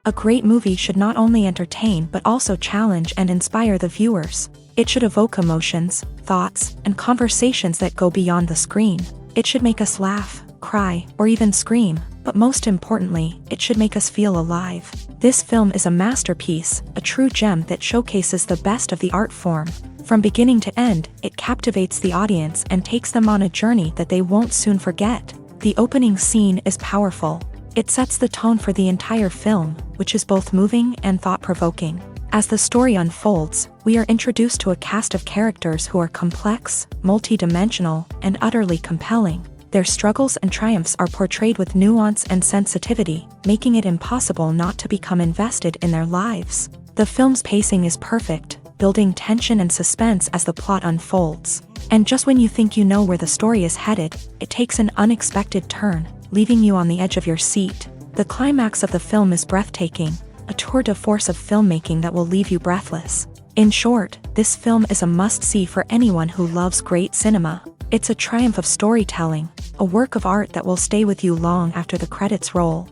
A great movie should not only entertain but also challenge and inspire the viewers. It should evoke emotions, thoughts, and conversations that go beyond the screen. It should make us laugh, cry, or even scream, but most importantly, it should make us feel alive. This film is a masterpiece, a true gem that showcases the best of the art form. From beginning to end, it captivates the audience and takes them on a journey that they won't soon forget. The opening scene is powerful. It sets the tone for the entire film, which is both moving and thought-provoking. As the story unfolds, we are introduced to a cast of characters who are complex, multi-dimensional, and utterly compelling. Their struggles and triumphs are portrayed with nuance and sensitivity, making it impossible not to become invested in their lives. The film's pacing is perfect, building tension and suspense as the plot unfolds. And just when you think you know where the story is headed, it takes an unexpected turn, leaving you on the edge of your seat. The climax of the film is breathtaking, a tour de force of filmmaking that will leave you breathless. In short, this film is a must-see for anyone who loves great cinema. It's a triumph of storytelling, a work of art that will stay with you long after the credits roll.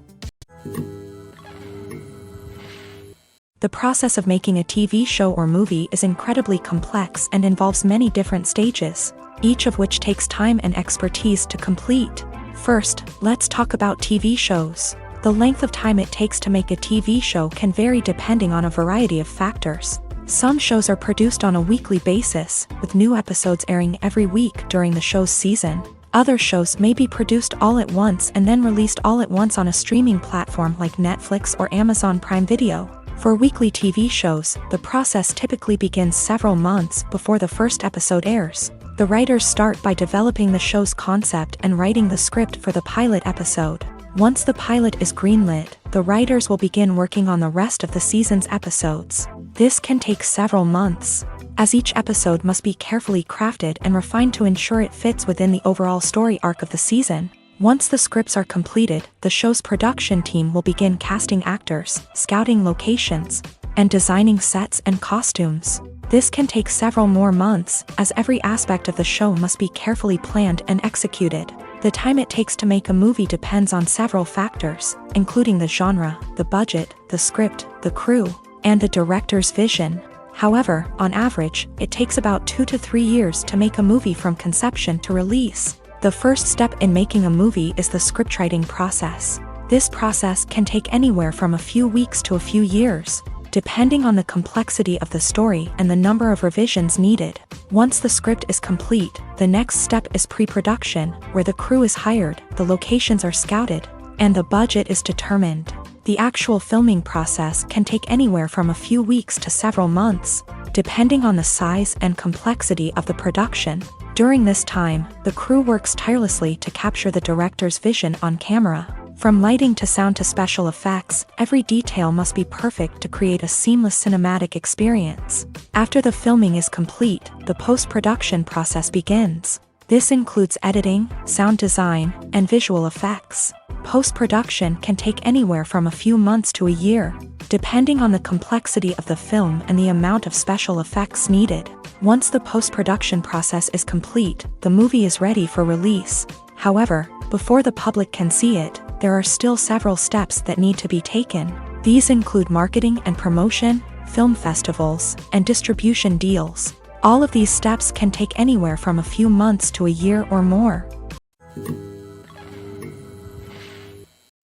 The process of making a TV show or movie is incredibly complex and involves many different stages, each of which takes time and expertise to complete. First, let's talk about TV shows. The length of time it takes to make a TV show can vary depending on a variety of factors. Some shows are produced on a weekly basis, with new episodes airing every week during the show's season. Other shows may be produced all at once and then released all at once on a streaming platform like Netflix or Amazon Prime Video. For weekly TV shows, the process typically begins several months before the first episode airs. The writers start by developing the show's concept and writing the script for the pilot episode. Once the pilot is greenlit, the writers will begin working on the rest of the season's episodes. This can take several months, as each episode must be carefully crafted and refined to ensure it fits within the overall story arc of the season. Once the scripts are completed, the show's production team will begin casting actors, scouting locations, and designing sets and costumes. This can take several more months, as every aspect of the show must be carefully planned and executed. The time it takes to make a movie depends on several factors, including the genre, the budget, the script, the crew, and the director's vision. However, on average, it takes about 2 to 3 years to make a movie from conception to release. The first step in making a movie is the scriptwriting process. This process can take anywhere from a few weeks to a few years, depending on the complexity of the story and the number of revisions needed. Once the script is complete, the next step is pre-production, where the crew is hired, the locations are scouted, and the budget is determined. The actual filming process can take anywhere from a few weeks to several months, depending on the size and complexity of the production. During this time, the crew works tirelessly to capture the director's vision on camera. From lighting to sound to special effects, every detail must be perfect to create a seamless cinematic experience. After the filming is complete, the post-production process begins. This includes editing, sound design, and visual effects. Post-production can take anywhere from a few months to a year, depending on the complexity of the film and the amount of special effects needed. Once the post-production process is complete, the movie is ready for release. However, before the public can see it, there are still several steps that need to be taken. These include marketing and promotion, film festivals, and distribution deals. All of these steps can take anywhere from a few months to a year or more.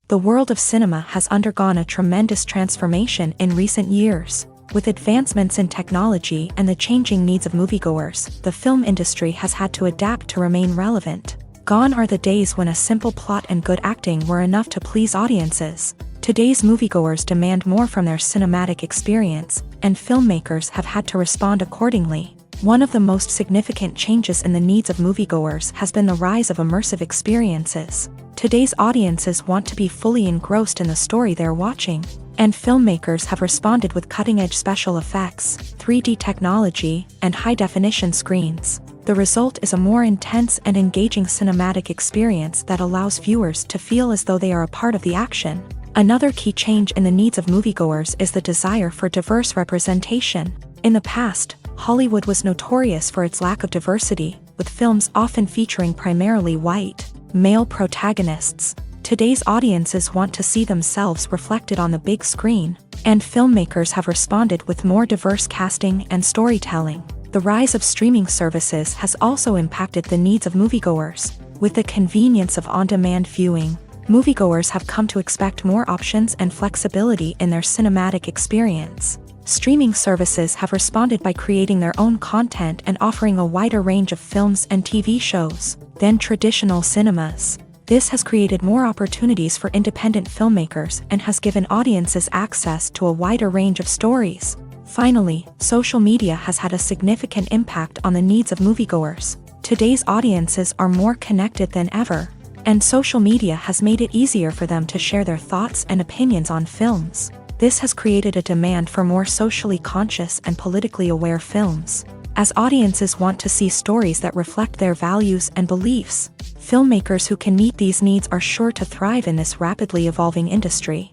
The world of cinema has undergone a tremendous transformation in recent years. With advancements in technology and the changing needs of moviegoers, the film industry has had to adapt to remain relevant. Gone are the days when a simple plot and good acting were enough to please audiences. Today's moviegoers demand more from their cinematic experience, and filmmakers have had to respond accordingly. One of the most significant changes in the needs of moviegoers has been the rise of immersive experiences. Today's audiences want to be fully engrossed in the story they're watching, and filmmakers have responded with cutting-edge special effects, 3D technology, and high-definition screens. The result is a more intense and engaging cinematic experience that allows viewers to feel as though they are a part of the action. Another key change in the needs of moviegoers is the desire for diverse representation. In the past, Hollywood was notorious for its lack of diversity, with films often featuring primarily white, male protagonists. Today's audiences want to see themselves reflected on the big screen, and filmmakers have responded with more diverse casting and storytelling. The rise of streaming services has also impacted the needs of moviegoers. With the convenience of on-demand viewing, moviegoers have come to expect more options and flexibility in their cinematic experience. Streaming services have responded by creating their own content and offering a wider range of films and TV shows than traditional cinemas. This has created more opportunities for independent filmmakers and has given audiences access to a wider range of stories. Finally, social media has had a significant impact on the needs of moviegoers. Today's audiences are more connected than ever, and social media has made it easier for them to share their thoughts and opinions on films. This has created a demand for more socially conscious and politically aware films. As audiences want to see stories that reflect their values and beliefs, filmmakers who can meet these needs are sure to thrive in this rapidly evolving industry.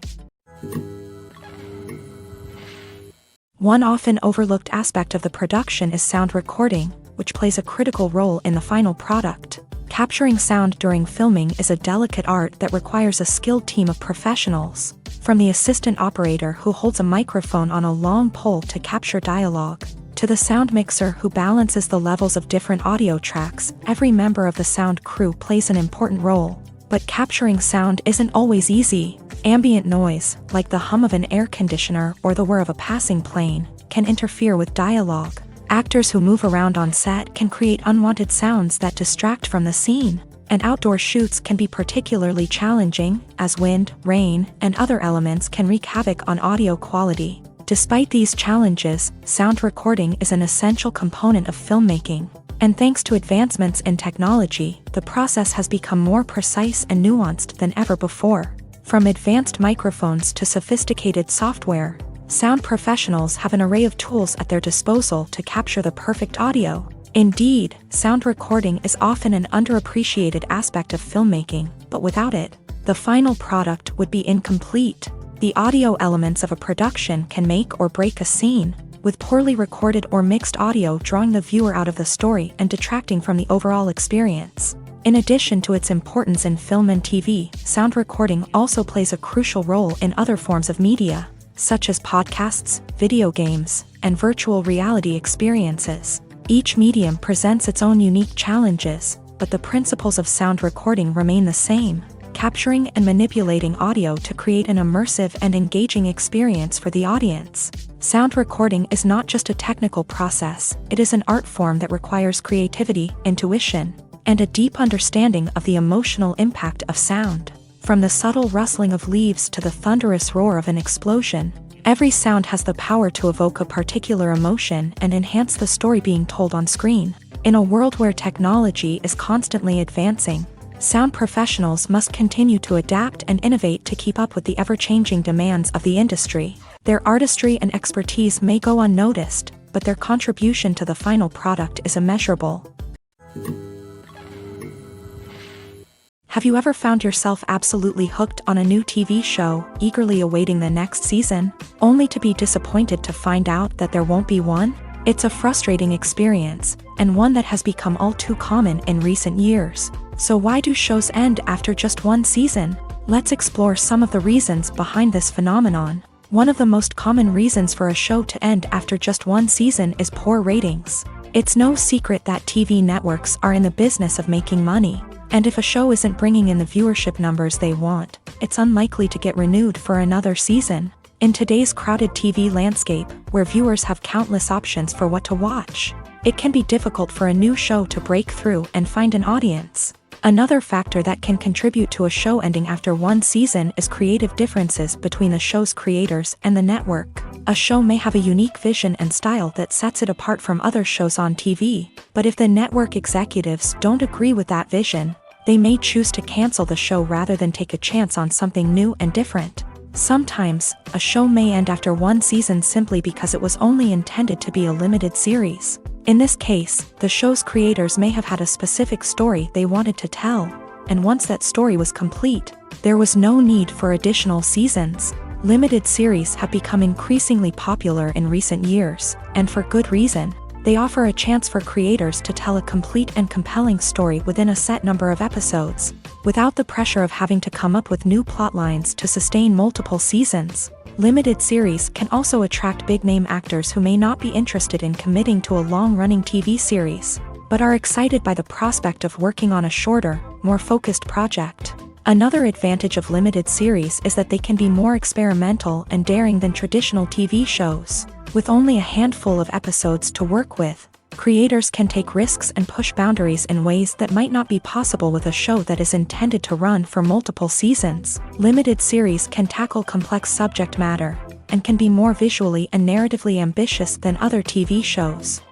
One often overlooked aspect of the production is sound recording, which plays a critical role in the final product. Capturing sound during filming is a delicate art that requires a skilled team of professionals, from the assistant operator who holds a microphone on a long pole to capture dialogue, to the sound mixer who balances the levels of different audio tracks. Every member of the sound crew plays an important role. But capturing sound isn't always easy. Ambient noise, like the hum of an air conditioner or the whir of a passing plane, can interfere with dialogue. Actors who move around on set can create unwanted sounds that distract from the scene, and outdoor shoots can be particularly challenging, as wind, rain, and other elements can wreak havoc on audio quality. Despite these challenges, sound recording is an essential component of filmmaking, and thanks to advancements in technology, the process has become more precise and nuanced than ever before. From advanced microphones to sophisticated software, sound professionals have an array of tools at their disposal to capture the perfect audio. Indeed, sound recording is often an underappreciated aspect of filmmaking, but without it, the final product would be incomplete. The audio elements of a production can make or break a scene, with poorly recorded or mixed audio drawing the viewer out of the story and detracting from the overall experience. In addition to its importance in film and TV, sound recording also plays a crucial role in other forms of media, such as podcasts, video games, and virtual reality experiences. Each medium presents its own unique challenges, but the principles of sound recording remain the same: capturing and manipulating audio to create an immersive and engaging experience for the audience. Sound recording is not just a technical process, it is an art form that requires creativity, intuition, and a deep understanding of the emotional impact of sound. From the subtle rustling of leaves to the thunderous roar of an explosion, every sound has the power to evoke a particular emotion and enhance the story being told on screen. In a world where technology is constantly advancing, sound professionals must continue to adapt and innovate to keep up with the ever-changing demands of the industry. Their artistry and expertise may go unnoticed, but their contribution to the final product is immeasurable. Have you ever found yourself absolutely hooked on a new TV show, eagerly awaiting the next season, only to be disappointed to find out that there won't be one? It's a frustrating experience, and one that has become all too common in recent years. So why do shows end after just one season? Let's explore some of the reasons behind this phenomenon. One of the most common reasons for a show to end after just one season is poor ratings. It's no secret that TV networks are in the business of making money, and if a show isn't bringing in the viewership numbers they want, it's unlikely to get renewed for another season. In today's crowded TV landscape, where viewers have countless options for what to watch, it can be difficult for a new show to break through and find an audience. Another factor that can contribute to a show ending after one season is creative differences between the show's creators and the network. A show may have a unique vision and style that sets it apart from other shows on TV, but if the network executives don't agree with that vision, they may choose to cancel the show rather than take a chance on something new and different. Sometimes, a show may end after one season simply because it was only intended to be a limited series. In this case, the show's creators may have had a specific story they wanted to tell, and once that story was complete, there was no need for additional seasons. Limited series have become increasingly popular in recent years, and for good reason. They offer a chance for creators to tell a complete and compelling story within a set number of episodes, without the pressure of having to come up with new plotlines to sustain multiple seasons. Limited series can also attract big-name actors who may not be interested in committing to a long-running TV series, but are excited by the prospect of working on a shorter, more focused project. Another advantage of limited series is that they can be more experimental and daring than traditional TV shows. With only a handful of episodes to work with, creators can take risks and push boundaries in ways that might not be possible with a show that is intended to run for multiple seasons. Limited series can tackle complex subject matter, and can be more visually and narratively ambitious than other TV shows.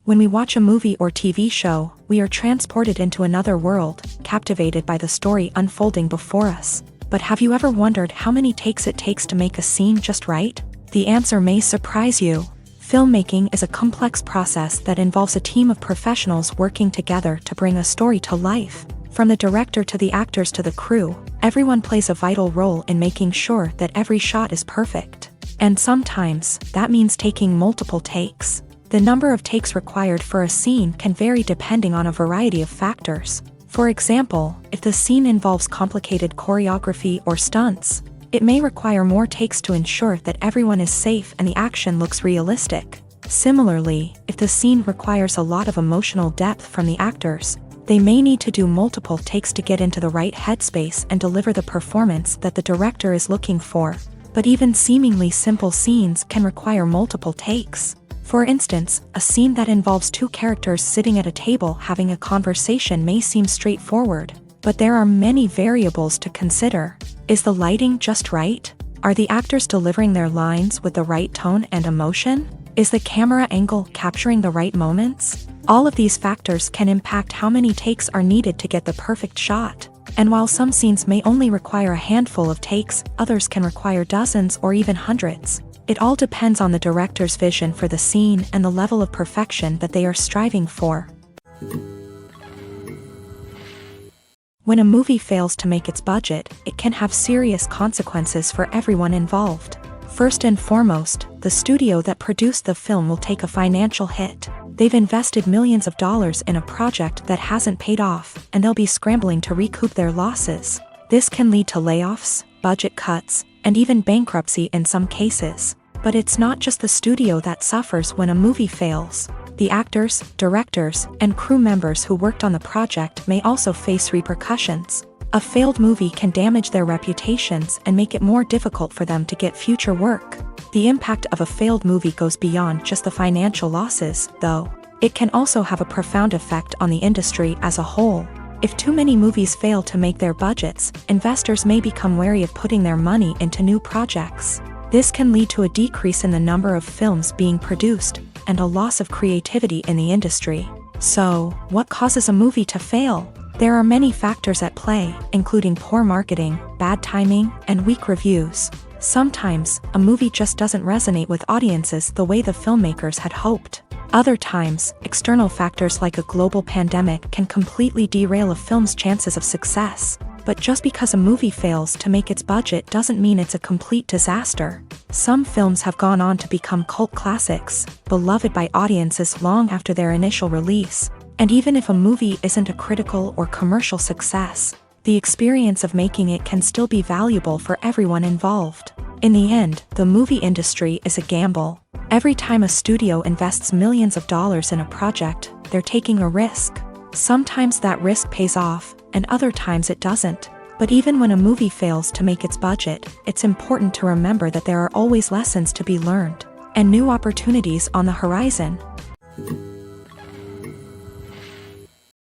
When we watch a movie or TV show, we are transported into another world, captivated by the story unfolding before us. But have you ever wondered how many takes it takes to make a scene just right? The answer may surprise you. Filmmaking is a complex process that involves a team of professionals working together to bring a story to life. From the director to the actors to the crew, everyone plays a vital role in making sure that every shot is perfect. And sometimes, that means taking multiple takes. The number of takes required for a scene can vary depending on a variety of factors. For example, if the scene involves complicated choreography or stunts, it may require more takes to ensure that everyone is safe and the action looks realistic. Similarly, if the scene requires a lot of emotional depth from the actors, they may need to do multiple takes to get into the right headspace and deliver the performance that the director is looking for. But even seemingly simple scenes can require multiple takes. For instance, a scene that involves two characters sitting at a table having a conversation may seem straightforward, but there are many variables to consider. Is the lighting just right? Are the actors delivering their lines with the right tone and emotion? Is the camera angle capturing the right moments? All of these factors can impact how many takes are needed to get the perfect shot. And while some scenes may only require a handful of takes, others can require dozens or even hundreds. It all depends on the director's vision for the scene and the level of perfection that they are striving for. When a movie fails to make its budget, it can have serious consequences for everyone involved. First and foremost, the studio that produced the film will take a financial hit. They've invested millions of dollars in a project that hasn't paid off, and they'll be scrambling to recoup their losses. This can lead to layoffs, budget cuts, and even bankruptcy in some cases. But it's not just the studio that suffers when a movie fails. The actors, directors, and crew members who worked on the project may also face repercussions. A failed movie can damage their reputations and make it more difficult for them to get future work. The impact of a failed movie goes beyond just the financial losses, though. It can also have a profound effect on the industry as a whole. If too many movies fail to make their budgets, investors may become wary of putting their money into new projects. This can lead to a decrease in the number of films being produced, and a loss of creativity in the industry. So, what causes a movie to fail? There are many factors at play, including poor marketing, bad timing, and weak reviews. Sometimes, a movie just doesn't resonate with audiences the way the filmmakers had hoped. Other times, external factors like a global pandemic can completely derail a film's chances of success. But just because a movie fails to make its budget doesn't mean it's a complete disaster. Some films have gone on to become cult classics, beloved by audiences long after their initial release. And even if a movie isn't a critical or commercial success, the experience of making it can still be valuable for everyone involved. In the end, the movie industry is a gamble. Every time a studio invests millions of dollars in a project, they're taking a risk. Sometimes that risk pays off, and other times it doesn't. But even when a movie fails to make its budget, it's important to remember that there are always lessons to be learned, and new opportunities on the horizon.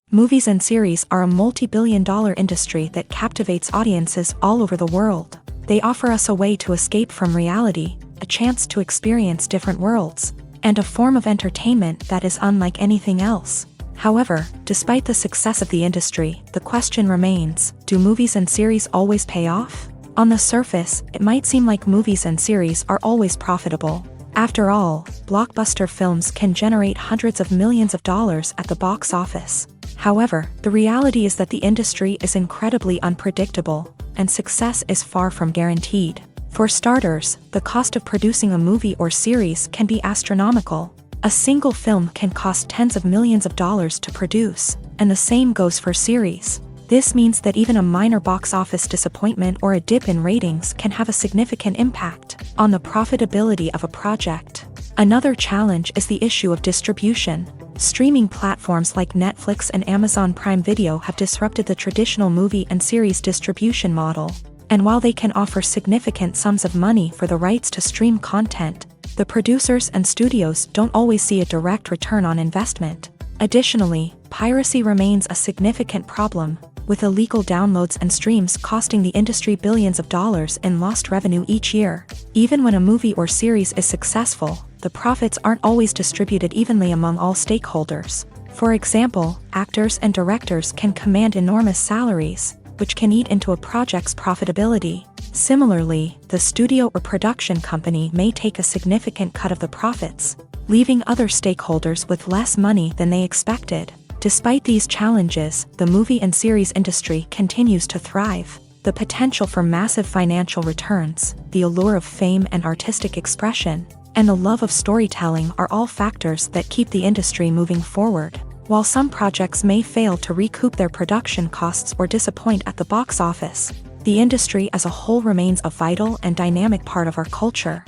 Movies and series are a multi-billion-dollar industry that captivates audiences all over the world. They offer us a way to escape from reality, a chance to experience different worlds, and a form of entertainment that is unlike anything else. However, despite the success of the industry, the question remains, do movies and series always pay off? On the surface, it might seem like movies and series are always profitable. After all, blockbuster films can generate hundreds of millions of dollars at the box office. However, the reality is that the industry is incredibly unpredictable, and success is far from guaranteed. For starters, the cost of producing a movie or series can be astronomical. A single film can cost tens of millions of dollars to produce, and the same goes for series. This means that even a minor box office disappointment or a dip in ratings can have a significant impact on the profitability of a project. Another challenge is the issue of distribution. Streaming platforms like Netflix and Amazon Prime Video have disrupted the traditional movie and series distribution model. And while they can offer significant sums of money for the rights to stream content, the producers and studios don't always see a direct return on investment. Additionally, piracy remains a significant problem, with illegal downloads and streams costing the industry billions of dollars in lost revenue each year. Even when a movie or series is successful, the profits aren't always distributed evenly among all stakeholders. For example, actors and directors can command enormous salaries, which can eat into a project's profitability. Similarly, the studio or production company may take a significant cut of the profits, leaving other stakeholders with less money than they expected. Despite these challenges, the movie and series industry continues to thrive. The potential for massive financial returns, the allure of fame and artistic expression, and the love of storytelling are all factors that keep the industry moving forward. While some projects may fail to recoup their production costs or disappoint at the box office, the industry as a whole remains a vital and dynamic part of our culture.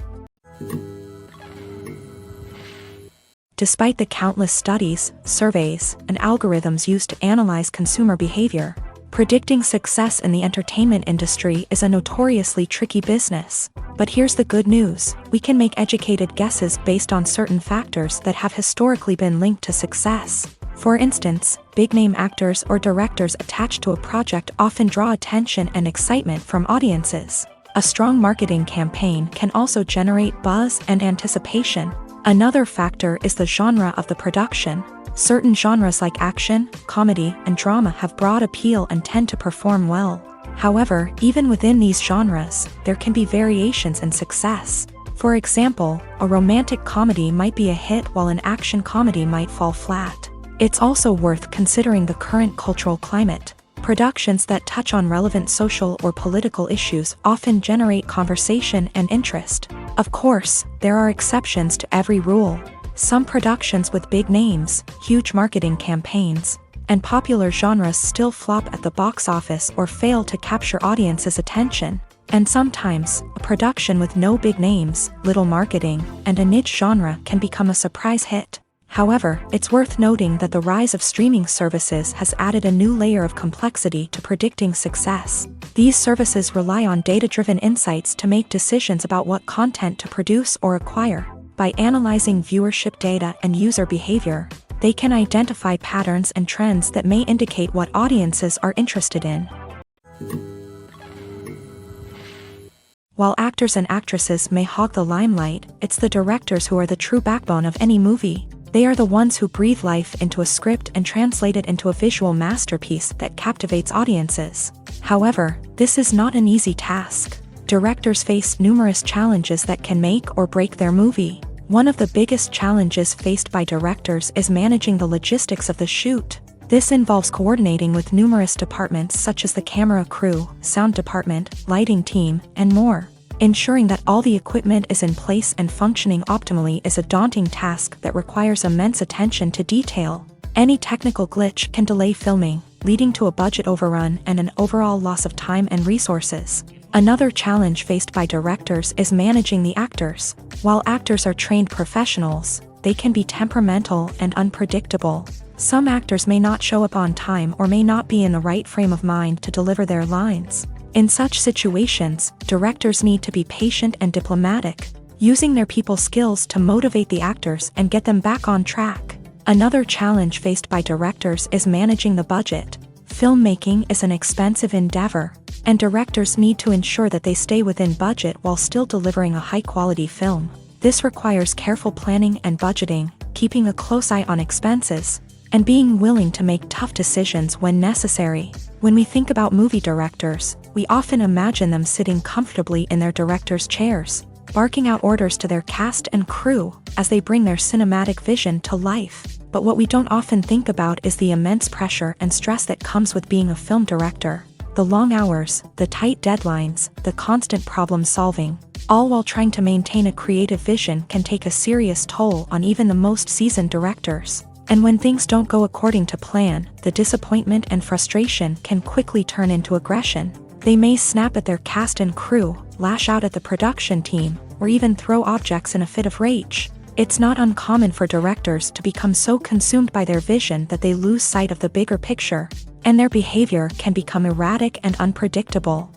Despite the countless studies, surveys, and algorithms used to analyze consumer behavior, predicting success in the entertainment industry is a notoriously tricky business. But here's the good news: we can make educated guesses based on certain factors that have historically been linked to success. For instance, big-name actors or directors attached to a project often draw attention and excitement from audiences. A strong marketing campaign can also generate buzz and anticipation. Another factor is the genre of the production. Certain genres like action, comedy, and drama have broad appeal and tend to perform well. However, even within these genres, there can be variations in success. For example, a romantic comedy might be a hit while an action comedy might fall flat. It's also worth considering the current cultural climate. Productions that touch on relevant social or political issues often generate conversation and interest. Of course, there are exceptions to every rule. Some productions with big names, huge marketing campaigns, and popular genres still flop at the box office or fail to capture audiences' attention. And sometimes, a production with no big names, little marketing, and a niche genre can become a surprise hit. However, it's worth noting that the rise of streaming services has added a new layer of complexity to predicting success. These services rely on data-driven insights to make decisions about what content to produce or acquire. By analyzing viewership data and user behavior, they can identify patterns and trends that may indicate what audiences are interested in. While actors and actresses may hog the limelight, it's the directors who are the true backbone of any movie. They are the ones who breathe life into a script and translate it into a visual masterpiece that captivates audiences. However, this is not an easy task. Directors face numerous challenges that can make or break their movie. One of the biggest challenges faced by directors is managing the logistics of the shoot. This involves coordinating with numerous departments such as the camera crew, sound department, lighting team, and more. Ensuring that all the equipment is in place and functioning optimally is a daunting task that requires immense attention to detail. Any technical glitch can delay filming, leading to a budget overrun and an overall loss of time and resources. Another challenge faced by directors is managing the actors. While actors are trained professionals, they can be temperamental and unpredictable. Some actors may not show up on time or may not be in the right frame of mind to deliver their lines. In such situations, directors need to be patient and diplomatic, using their people skills to motivate the actors and get them back on track. Another challenge faced by directors is managing the budget. Filmmaking is an expensive endeavor, and directors need to ensure that they stay within budget while still delivering a high-quality film. This requires careful planning and budgeting, keeping a close eye on expenses, and being willing to make tough decisions when necessary. When we think about movie directors, we often imagine them sitting comfortably in their director's chairs, barking out orders to their cast and crew as they bring their cinematic vision to life. But what we don't often think about is the immense pressure and stress that comes with being a film director. The long hours, the tight deadlines, the constant problem solving, all while trying to maintain a creative vision can take a serious toll on even the most seasoned directors. And when things don't go according to plan, the disappointment and frustration can quickly turn into aggression. They may snap at their cast and crew, lash out at the production team, or even throw objects in a fit of rage. It's not uncommon for directors to become so consumed by their vision that they lose sight of the bigger picture, and their behavior can become erratic and unpredictable.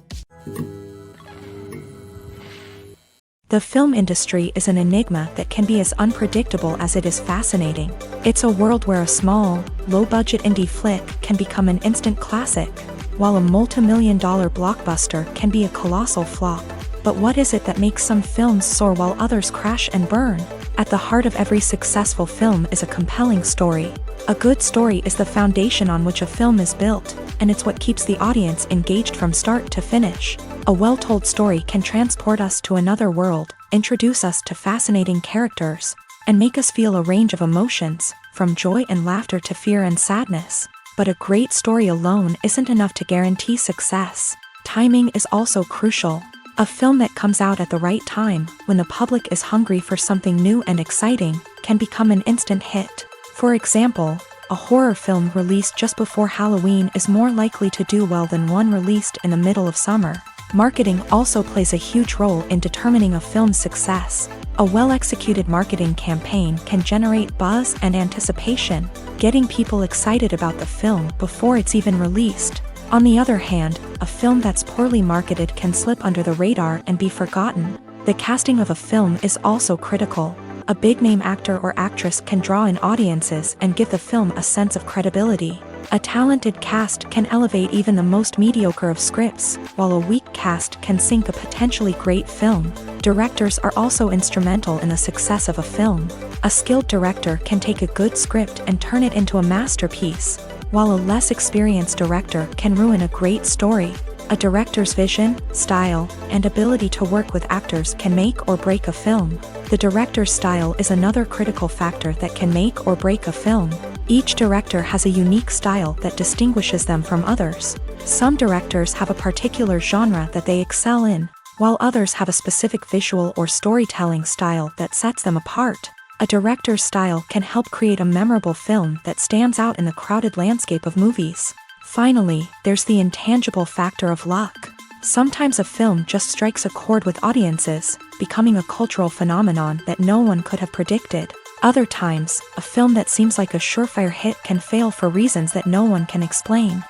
The film industry is an enigma that can be as unpredictable as it is fascinating. It's a world where a small, low-budget indie flick can become an instant classic, while a multi-million-dollar blockbuster can be a colossal flop. But what is it that makes some films soar while others crash and burn? At the heart of every successful film is a compelling story. A good story is the foundation on which a film is built, and it's what keeps the audience engaged from start to finish. A well-told story can transport us to another world, introduce us to fascinating characters, and make us feel a range of emotions, from joy and laughter to fear and sadness. But a great story alone isn't enough to guarantee success. Timing is also crucial. A film that comes out at the right time, when the public is hungry for something new and exciting, can become an instant hit. For example, a horror film released just before Halloween is more likely to do well than one released in the middle of summer. Marketing also plays a huge role in determining a film's success. A well-executed marketing campaign can generate buzz and anticipation, getting people excited about the film before it's even released. On the other hand, a film that's poorly marketed can slip under the radar and be forgotten. The casting of a film is also critical. A big-name actor or actress can draw in audiences and give the film a sense of credibility. A talented cast can elevate even the most mediocre of scripts, while a weak cast can sink a potentially great film. Directors are also instrumental in the success of a film. A skilled director can take a good script and turn it into a masterpiece, while a less experienced director can ruin a great story. A director's vision, style, and ability to work with actors can make or break a film. The director's style is another critical factor that can make or break a film. Each director has a unique style that distinguishes them from others. Some directors have a particular genre that they excel in, while others have a specific visual or storytelling style that sets them apart. A director's style can help create a memorable film that stands out in the crowded landscape of movies. Finally, there's the intangible factor of luck. Sometimes a film just strikes a chord with audiences, becoming a cultural phenomenon that no one could have predicted. Other times, a film that seems like a surefire hit can fail for reasons that no one can explain.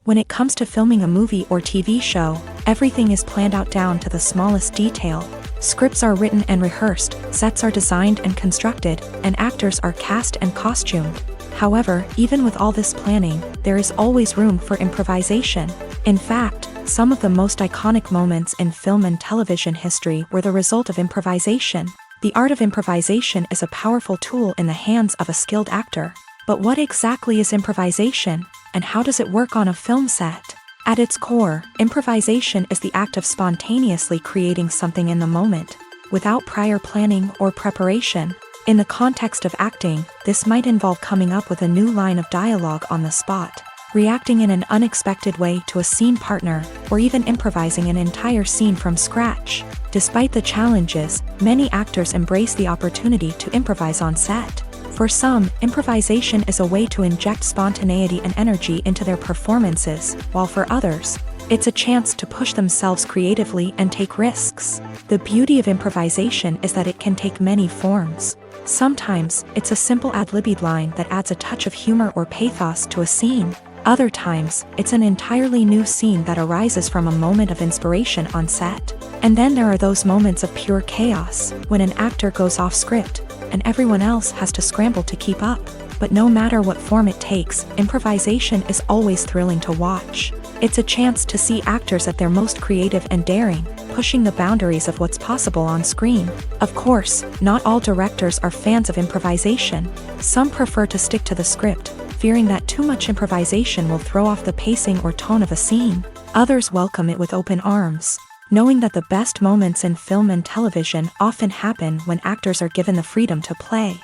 When it comes to filming a movie or TV show, everything is planned out down to the smallest detail. Scripts are written and rehearsed, sets are designed and constructed, and actors are cast and costumed. However, even with all this planning, there is always room for improvisation. In fact, some of the most iconic moments in film and television history were the result of improvisation. The art of improvisation is a powerful tool in the hands of a skilled actor. But what exactly is improvisation, and how does it work on a film set? At its core, improvisation is the act of spontaneously creating something in the moment, without prior planning or preparation. In the context of acting, this might involve coming up with a new line of dialogue on the spot, reacting in an unexpected way to a scene partner, or even improvising an entire scene from scratch. Despite the challenges, many actors embrace the opportunity to improvise on set. For some, improvisation is a way to inject spontaneity and energy into their performances, while for others, it's a chance to push themselves creatively and take risks. The beauty of improvisation is that it can take many forms. Sometimes, it's a simple ad-libbed line that adds a touch of humor or pathos to a scene. Other times, it's an entirely new scene that arises from a moment of inspiration on set. And then there are those moments of pure chaos, when an actor goes off script, and everyone else has to scramble to keep up. But no matter what form it takes, improvisation is always thrilling to watch. It's a chance to see actors at their most creative and daring, pushing the boundaries of what's possible on screen. Of course, not all directors are fans of improvisation. Some prefer to stick to the script, fearing that too much improvisation will throw off the pacing or tone of a scene. Others welcome it with open arms, knowing that the best moments in film and television often happen when actors are given the freedom to play.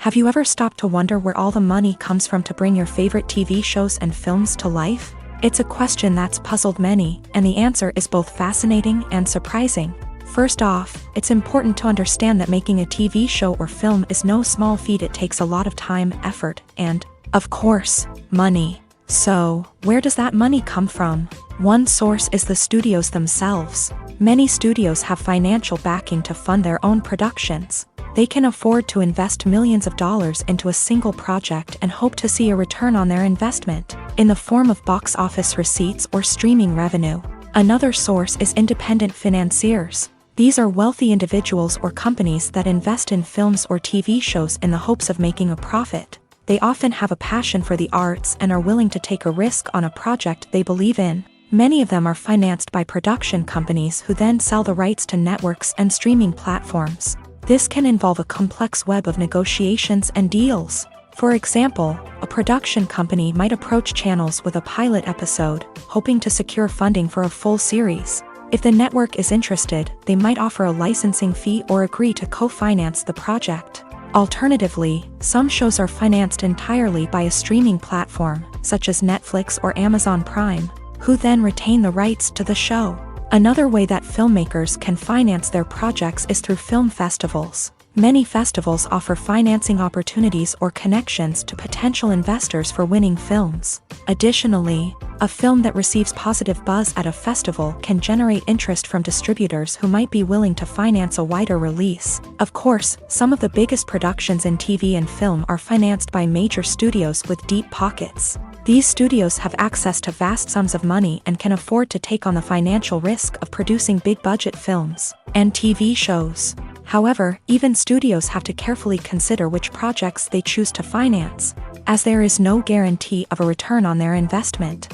Have you ever stopped to wonder where all the money comes from to bring your favorite TV shows and films to life? It's a question that's puzzled many, and the answer is both fascinating and surprising. First off, it's important to understand that making a TV show or film is no small feat. It takes a lot of time, effort, and, of course, money. So, where does that money come from? One source is the studios themselves. Many studios have financial backing to fund their own productions. They can afford to invest millions of dollars into a single project and hope to see a return on their investment, in the form of box office receipts or streaming revenue. Another source is independent financiers. These are wealthy individuals or companies that invest in films or TV shows in the hopes of making a profit. They often have a passion for the arts and are willing to take a risk on a project they believe in. Many of them are financed by production companies who then sell the rights to networks and streaming platforms. This can involve a complex web of negotiations and deals. For example, a production company might approach channels with a pilot episode, hoping to secure funding for a full series. If the network is interested, they might offer a licensing fee or agree to co-finance the project. Alternatively, some shows are financed entirely by a streaming platform, such as Netflix or Amazon Prime, who then retain the rights to the show. Another way that filmmakers can finance their projects is through film festivals. Many festivals offer financing opportunities or connections to potential investors for winning films. Additionally, a film that receives positive buzz at a festival can generate interest from distributors who might be willing to finance a wider release. Of course, some of the biggest productions in TV and film are financed by major studios with deep pockets. These studios have access to vast sums of money and can afford to take on the financial risk of producing big-budget films and TV shows. However, even studios have to carefully consider which projects they choose to finance, as there is no guarantee of a return on their investment.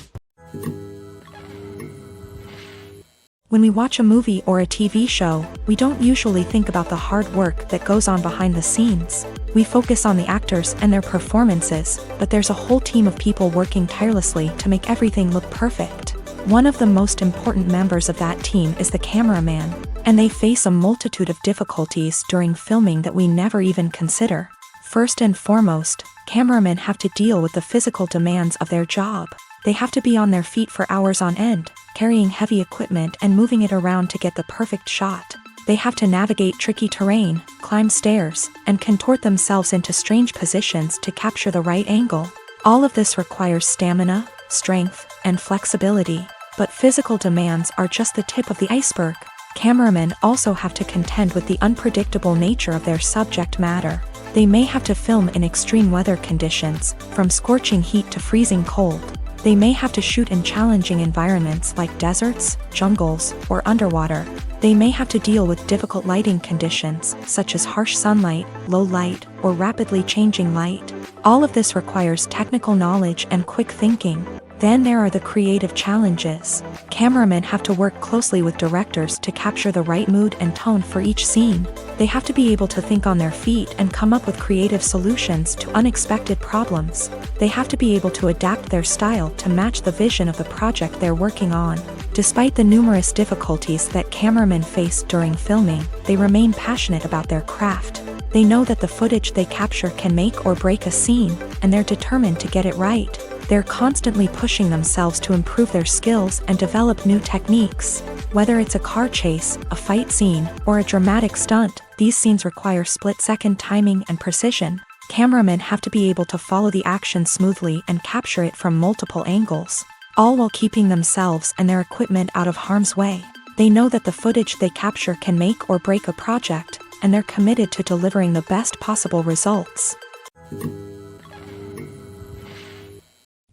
When we watch a movie or a TV show, we don't usually think about the hard work that goes on behind the scenes. We focus on the actors and their performances, but there's a whole team of people working tirelessly to make everything look perfect. One of the most important members of that team is the cameraman, and they face a multitude of difficulties during filming that we never even consider. First and foremost, cameramen have to deal with the physical demands of their job. They have to be on their feet for hours on end, carrying heavy equipment and moving it around to get the perfect shot. They have to navigate tricky terrain, climb stairs, and contort themselves into strange positions to capture the right angle. All of this requires stamina, strength, and flexibility. But physical demands are just the tip of the iceberg. Cameramen also have to contend with the unpredictable nature of their subject matter. They may have to film in extreme weather conditions, from scorching heat to freezing cold. They may have to shoot in challenging environments like deserts, jungles, or underwater. They may have to deal with difficult lighting conditions, such as harsh sunlight, low light, or rapidly changing light. All of this requires technical knowledge and quick thinking. Then there are the creative challenges. Cameramen have to work closely with directors to capture the right mood and tone for each scene. They have to be able to think on their feet and come up with creative solutions to unexpected problems. They have to be able to adapt their style to match the vision of the project they're working on. Despite the numerous difficulties that cameramen face during filming, they remain passionate about their craft. They know that the footage they capture can make or break a scene, and they're determined to get it right. They're constantly pushing themselves to improve their skills and develop new techniques. Whether it's a car chase, a fight scene, or a dramatic stunt, these scenes require split-second timing and precision. Cameramen have to be able to follow the action smoothly and capture it from multiple angles, all while keeping themselves and their equipment out of harm's way. They know that the footage they capture can make or break a project, and they're committed to delivering the best possible results.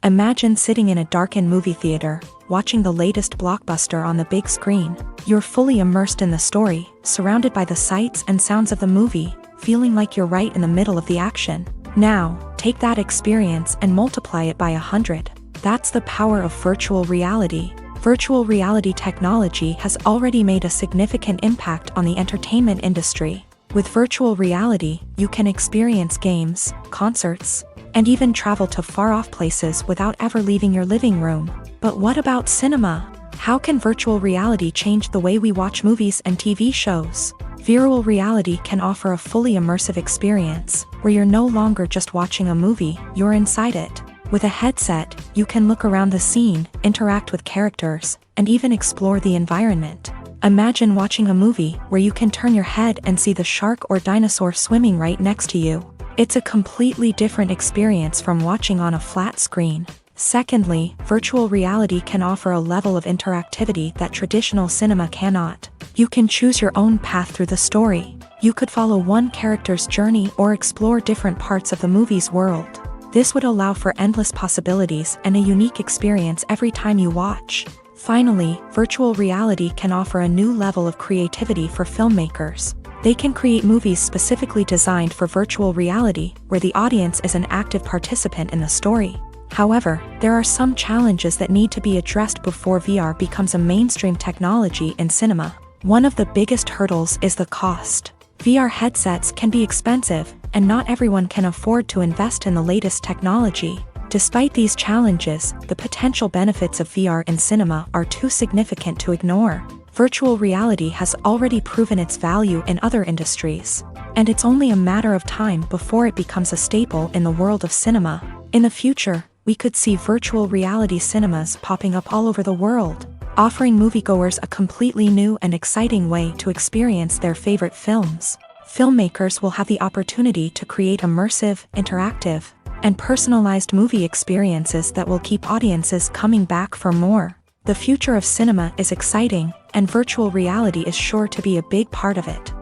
Imagine sitting in a darkened movie theater, watching the latest blockbuster on the big screen. You're fully immersed in the story, surrounded by the sights and sounds of the movie, feeling like you're right in the middle of the action. Now, take that experience and multiply it by 100. That's the power of virtual reality. Virtual reality technology has already made a significant impact on the entertainment industry. With virtual reality, you can experience games, concerts, and even travel to far-off places without ever leaving your living room. But what about cinema? How can virtual reality change the way we watch movies and TV shows? Virtual reality can offer a fully immersive experience, where you're no longer just watching a movie, you're inside it. With a headset, you can look around the scene, interact with characters, and even explore the environment. Imagine watching a movie where you can turn your head and see the shark or dinosaur swimming right next to you. It's a completely different experience from watching on a flat screen. Secondly, virtual reality can offer a level of interactivity that traditional cinema cannot. You can choose your own path through the story. You could follow one character's journey or explore different parts of the movie's world. This would allow for endless possibilities and a unique experience every time you watch. Finally, virtual reality can offer a new level of creativity for filmmakers. They can create movies specifically designed for virtual reality, where the audience is an active participant in the story. However, there are some challenges that need to be addressed before VR becomes a mainstream technology in cinema. One of the biggest hurdles is the cost. VR headsets can be expensive, and not everyone can afford to invest in the latest technology. Despite these challenges, the potential benefits of VR in cinema are too significant to ignore. Virtual reality has already proven its value in other industries, and it's only a matter of time before it becomes a staple in the world of cinema. In the future, we could see virtual reality cinemas popping up all over the world, offering moviegoers a completely new and exciting way to experience their favorite films. Filmmakers will have the opportunity to create immersive, interactive, and personalized movie experiences that will keep audiences coming back for more. The future of cinema is exciting, and virtual reality is sure to be a big part of it.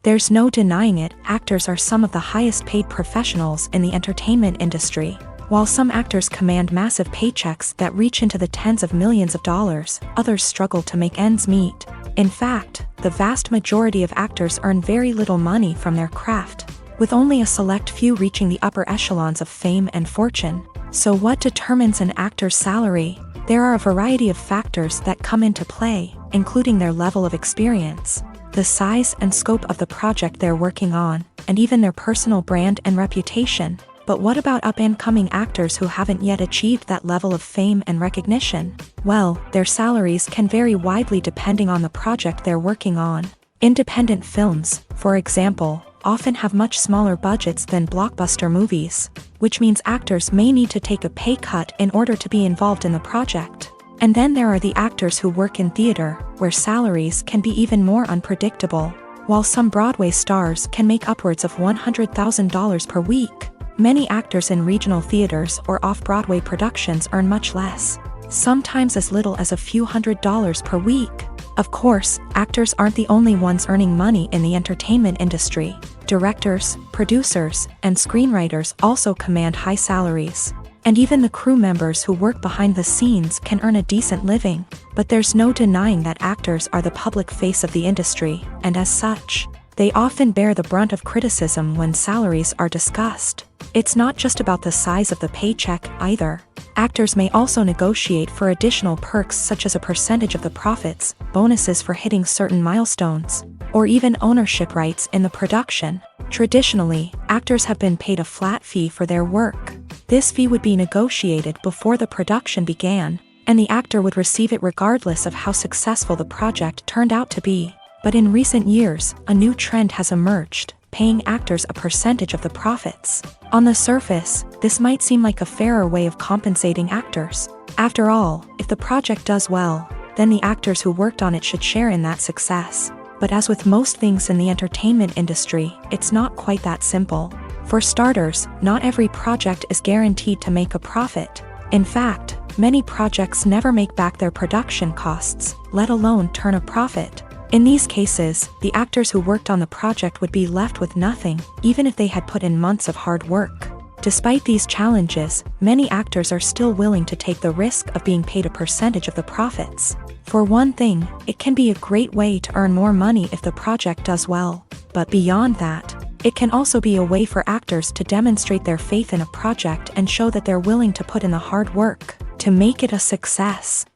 There's no denying it, actors are some of the highest paid professionals in the entertainment industry. While some actors command massive paychecks that reach into the tens of millions of dollars, others struggle to make ends meet. In fact, the vast majority of actors earn very little money from their craft, with only a select few reaching the upper echelons of fame and fortune. So what determines an actor's salary? There are a variety of factors that come into play, including their level of experience, the size and scope of the project they're working on, and even their personal brand and reputation. But what about up-and-coming actors who haven't yet achieved that level of fame and recognition? Well, their salaries can vary widely depending on the project they're working on. Independent films, for example, often have much smaller budgets than blockbuster movies, which means actors may need to take a pay cut in order to be involved in the project. And then there are the actors who work in theater, where salaries can be even more unpredictable. While some Broadway stars can make upwards of $100,000 per week, many actors in regional theaters or off-Broadway productions earn much less, sometimes as little as a few $100s per week. Of course, actors aren't the only ones earning money in the entertainment industry. Directors, producers, and screenwriters also command high salaries. And even the crew members who work behind the scenes can earn a decent living. But there's no denying that actors are the public face of the industry, and as such, they often bear the brunt of criticism when salaries are discussed. It's not just about the size of the paycheck, either. Actors may also negotiate for additional perks such as a percentage of the profits, bonuses for hitting certain milestones, or even ownership rights in the production. Traditionally, actors have been paid a flat fee for their work. This fee would be negotiated before the production began, and the actor would receive it regardless of how successful the project turned out to be. But in recent years, a new trend has emerged, paying actors a percentage of the profits. On the surface, this might seem like a fairer way of compensating actors. After all, if the project does well, then the actors who worked on it should share in that success. But as with most things in the entertainment industry, it's not quite that simple. For starters, not every project is guaranteed to make a profit. In fact, many projects never make back their production costs, let alone turn a profit. In these cases, the actors who worked on the project would be left with nothing, even if they had put in months of hard work. Despite these challenges, many actors are still willing to take the risk of being paid a percentage of the profits. For one thing, it can be a great way to earn more money if the project does well. But beyond that, it can also be a way for actors to demonstrate their faith in a project and show that they're willing to put in the hard work to make it a success.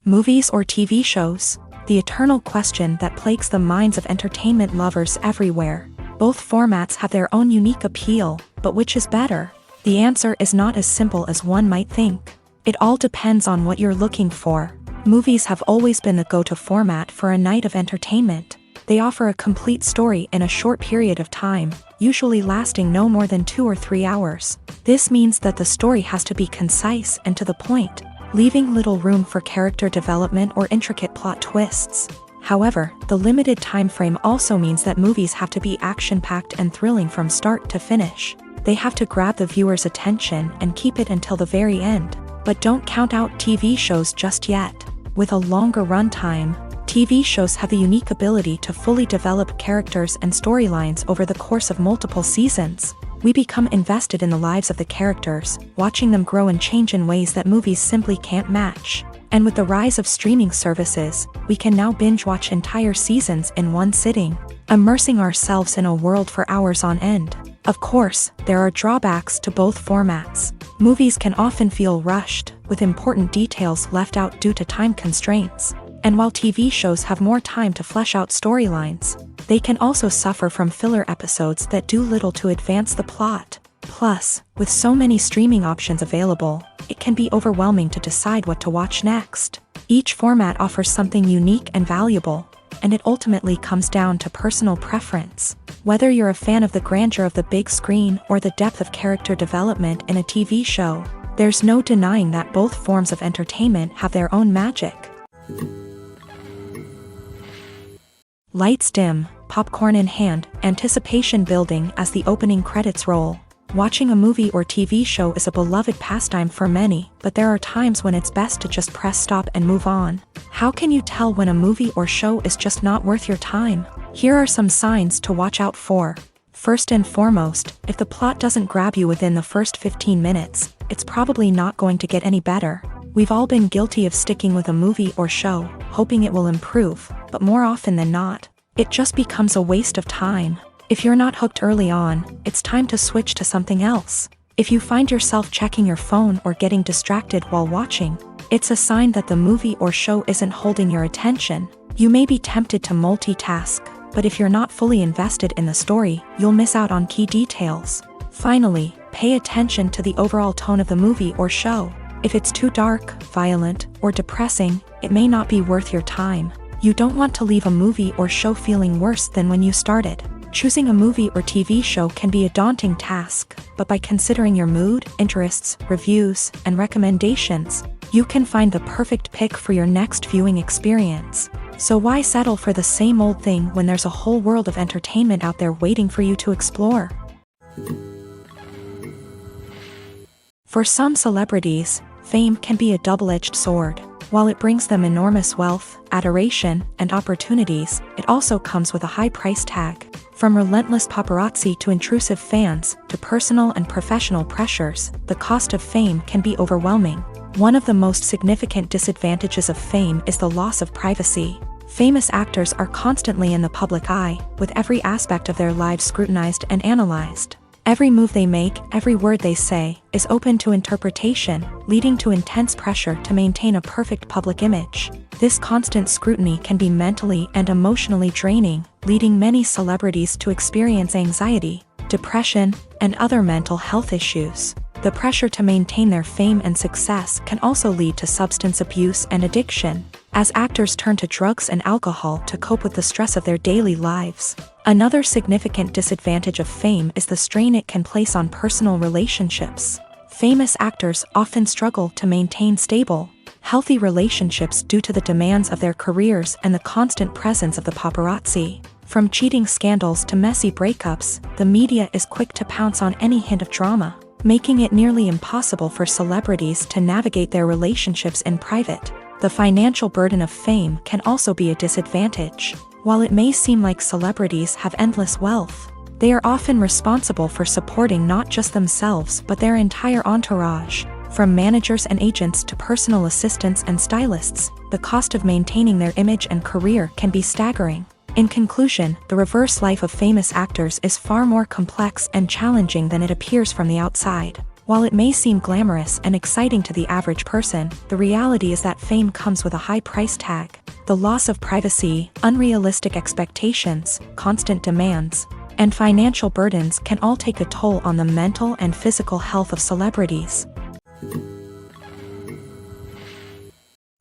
Movies or TV shows? The eternal question that plagues the minds of entertainment lovers everywhere. Both formats have their own unique appeal, but which is better? The answer is not as simple as one might think. It all depends on what you're looking for. Movies have always been the go-to format for a night of entertainment. They offer a complete story in a short period of time, usually lasting no more than 2 or 3 hours. This means that the story has to be concise and to the point, leaving little room for character development or intricate plot twists. However, the limited time frame also means that movies have to be action-packed and thrilling from start to finish. They have to grab the viewer's attention and keep it until the very end. But don't count out TV shows just yet. With a longer runtime, TV shows have the unique ability to fully develop characters and storylines over the course of multiple seasons. We become invested in the lives of the characters, watching them grow and change in ways that movies simply can't match. And with the rise of streaming services, we can now binge-watch entire seasons in one sitting, immersing ourselves in a world for hours on end. Of course, there are drawbacks to both formats. Movies can often feel rushed, with important details left out due to time constraints. And while TV shows have more time to flesh out storylines, they can also suffer from filler episodes that do little to advance the plot. Plus, with so many streaming options available, it can be overwhelming to decide what to watch next. Each format offers something unique and valuable, and it ultimately comes down to personal preference. Whether you're a fan of the grandeur of the big screen or the depth of character development in a TV show, there's no denying that both forms of entertainment have their own magic. Lights dim, popcorn in hand, anticipation building as the opening credits roll. Watching a movie or TV show is a beloved pastime for many, but there are times when it's best to just press stop and move on. How can you tell when a movie or show is just not worth your time? Here are some signs to watch out for. First and foremost, if the plot doesn't grab you within the first 15 minutes, it's probably not going to get any better. We've all been guilty of sticking with a movie or show, hoping it will improve, but more often than not, it just becomes a waste of time. If you're not hooked early on, it's time to switch to something else. If you find yourself checking your phone or getting distracted while watching, it's a sign that the movie or show isn't holding your attention. You may be tempted to multitask, but if you're not fully invested in the story, you'll miss out on key details. Finally, pay attention to the overall tone of the movie or show. If it's too dark, violent, or depressing, it may not be worth your time. You don't want to leave a movie or show feeling worse than when you started. Choosing a movie or TV show can be a daunting task, but by considering your mood, interests, reviews, and recommendations, you can find the perfect pick for your next viewing experience. So why settle for the same old thing when there's a whole world of entertainment out there waiting for you to explore? For some celebrities, fame can be a double-edged sword. While it brings them enormous wealth, adoration, and opportunities, it also comes with a high price tag. From relentless paparazzi to intrusive fans, to personal and professional pressures, the cost of fame can be overwhelming. One of the most significant disadvantages of fame is the loss of privacy. Famous actors are constantly in the public eye, with every aspect of their lives scrutinized and analyzed. Every move they make, every word they say, is open to interpretation, leading to intense pressure to maintain a perfect public image. This constant scrutiny can be mentally and emotionally draining, leading many celebrities to experience anxiety, depression, and other mental health issues. The pressure to maintain their fame and success can also lead to substance abuse and addiction, as actors turn to drugs and alcohol to cope with the stress of their daily lives. Another significant disadvantage of fame is the strain it can place on personal relationships. Famous actors often struggle to maintain stable, healthy relationships due to the demands of their careers and the constant presence of the paparazzi. From cheating scandals to messy breakups, the media is quick to pounce on any hint of drama, making it nearly impossible for celebrities to navigate their relationships in private. The financial burden of fame can also be a disadvantage. While it may seem like celebrities have endless wealth, they are often responsible for supporting not just themselves but their entire entourage. From managers and agents to personal assistants and stylists, the cost of maintaining their image and career can be staggering. In conclusion, the reverse life of famous actors is far more complex and challenging than it appears from the outside. While it may seem glamorous and exciting to the average person, the reality is that fame comes with a high price tag. The loss of privacy, unrealistic expectations, constant demands, and financial burdens can all take a toll on the mental and physical health of celebrities.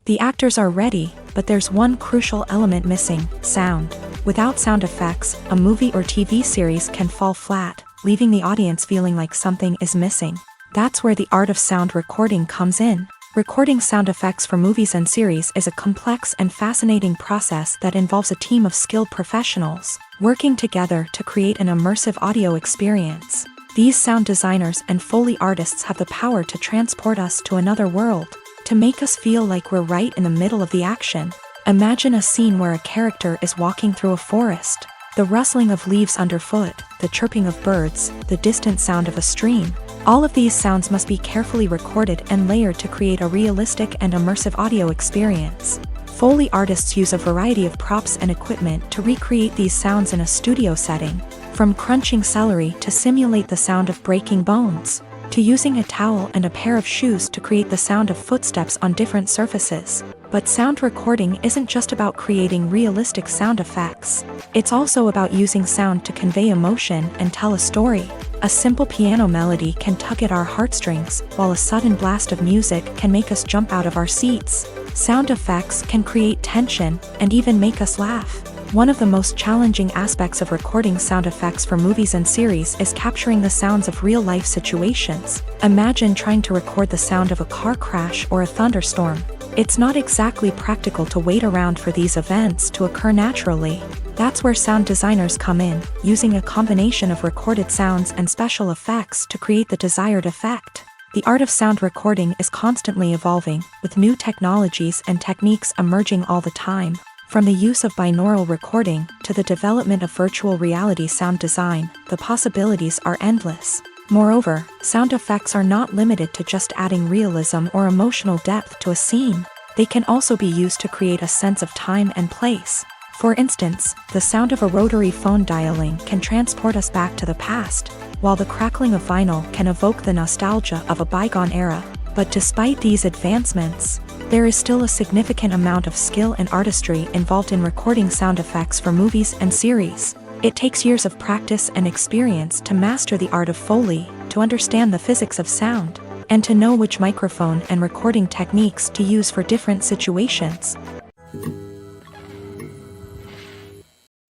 The actors are ready, but there's one crucial element missing: sound. Without sound effects, a movie or TV series can fall flat, leaving the audience feeling like something is missing. That's where the art of sound recording comes in. Recording sound effects for movies and series is a complex and fascinating process that involves a team of skilled professionals working together to create an immersive audio experience. These sound designers and Foley artists have the power to transport us to another world, to make us feel like we're right in the middle of the action. Imagine a scene where a character is walking through a forest. The rustling of leaves underfoot, the chirping of birds, the distant sound of a stream. All of these sounds must be carefully recorded and layered to create a realistic and immersive audio experience. Foley artists use a variety of props and equipment to recreate these sounds in a studio setting, from crunching celery to simulate the sound of breaking bones, to using a towel and a pair of shoes to create the sound of footsteps on different surfaces. But sound recording isn't just about creating realistic sound effects. It's also about using sound to convey emotion and tell a story. A simple piano melody can tug at our heartstrings, while a sudden blast of music can make us jump out of our seats. Sound effects can create tension and even make us laugh. One of the most challenging aspects of recording sound effects for movies and series is capturing the sounds of real-life situations. Imagine trying to record the sound of a car crash or a thunderstorm. It's not exactly practical to wait around for these events to occur naturally. That's where sound designers come in, using a combination of recorded sounds and special effects to create the desired effect. The art of sound recording is constantly evolving, with new technologies and techniques emerging all the time. From the use of binaural recording to the development of virtual reality sound design, the possibilities are endless. Moreover, sound effects are not limited to just adding realism or emotional depth to a scene. They can also be used to create a sense of time and place. For instance, the sound of a rotary phone dialing can transport us back to the past, while the crackling of vinyl can evoke the nostalgia of a bygone era. But despite these advancements, there is still a significant amount of skill and artistry involved in recording sound effects for movies and series. It takes years of practice and experience to master the art of Foley, to understand the physics of sound, and to know which microphone and recording techniques to use for different situations.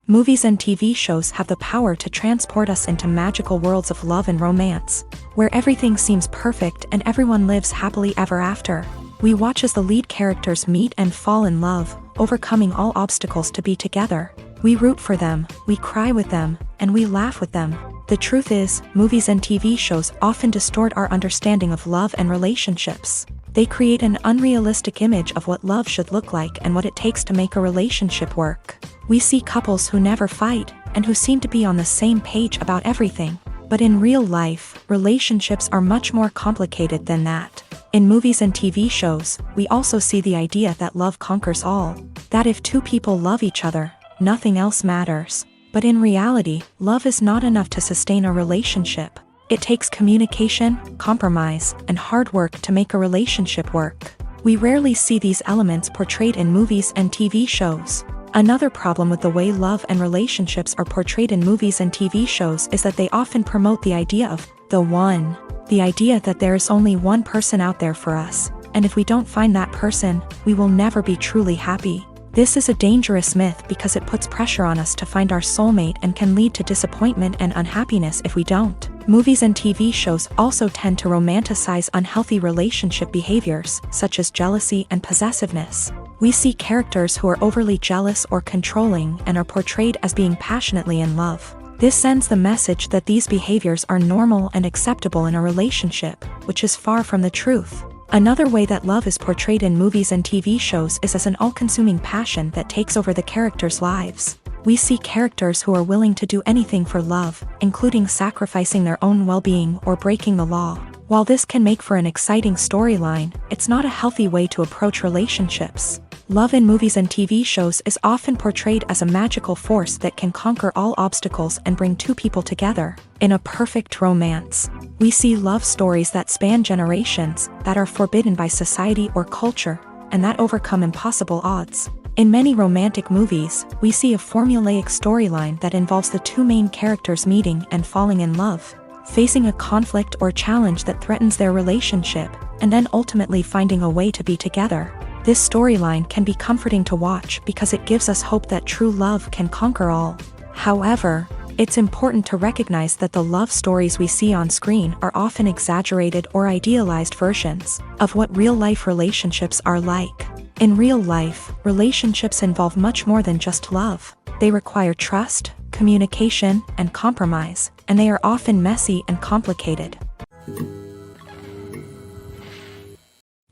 Movies and TV shows have the power to transport us into magical worlds of love and romance, where everything seems perfect and everyone lives happily ever after. We watch as the lead characters meet and fall in love, overcoming all obstacles to be together. We root for them, we cry with them, and we laugh with them. The truth is, movies and TV shows often distort our understanding of love and relationships. They create an unrealistic image of what love should look like and what it takes to make a relationship work. We see couples who never fight, and who seem to be on the same page about everything. But in real life, relationships are much more complicated than that. In movies and TV shows, we also see the idea that love conquers all. That if two people love each other, nothing else matters. But in reality, love is not enough to sustain a relationship. It takes communication, compromise, and hard work to make a relationship work. We rarely see these elements portrayed in movies and TV shows. Another problem with the way love and relationships are portrayed in movies and TV shows is that they often promote the idea of the one. The idea that there is only one person out there for us, and if we don't find that person, we will never be truly happy. This is a dangerous myth because it puts pressure on us to find our soulmate and can lead to disappointment and unhappiness if we don't. Movies and TV shows also tend to romanticize unhealthy relationship behaviors, such as jealousy and possessiveness. We see characters who are overly jealous or controlling and are portrayed as being passionately in love. This sends the message that these behaviors are normal and acceptable in a relationship, which is far from the truth. Another way that love is portrayed in movies and TV shows is as an all-consuming passion that takes over the characters' lives. We see characters who are willing to do anything for love, including sacrificing their own well-being or breaking the law. While this can make for an exciting storyline, it's not a healthy way to approach relationships. Love in movies and TV shows is often portrayed as a magical force that can conquer all obstacles and bring two people together. In a perfect romance, we see love stories that span generations, that are forbidden by society or culture, and that overcome impossible odds. In many romantic movies, we see a formulaic storyline that involves the two main characters meeting and falling in love, facing a conflict or challenge that threatens their relationship, and then ultimately finding a way to be together. This storyline can be comforting to watch because it gives us hope that true love can conquer all. However, it's important to recognize that the love stories we see on screen are often exaggerated or idealized versions of what real-life relationships are like. In real life, relationships involve much more than just love. They require trust, communication, and compromise, and they are often messy and complicated.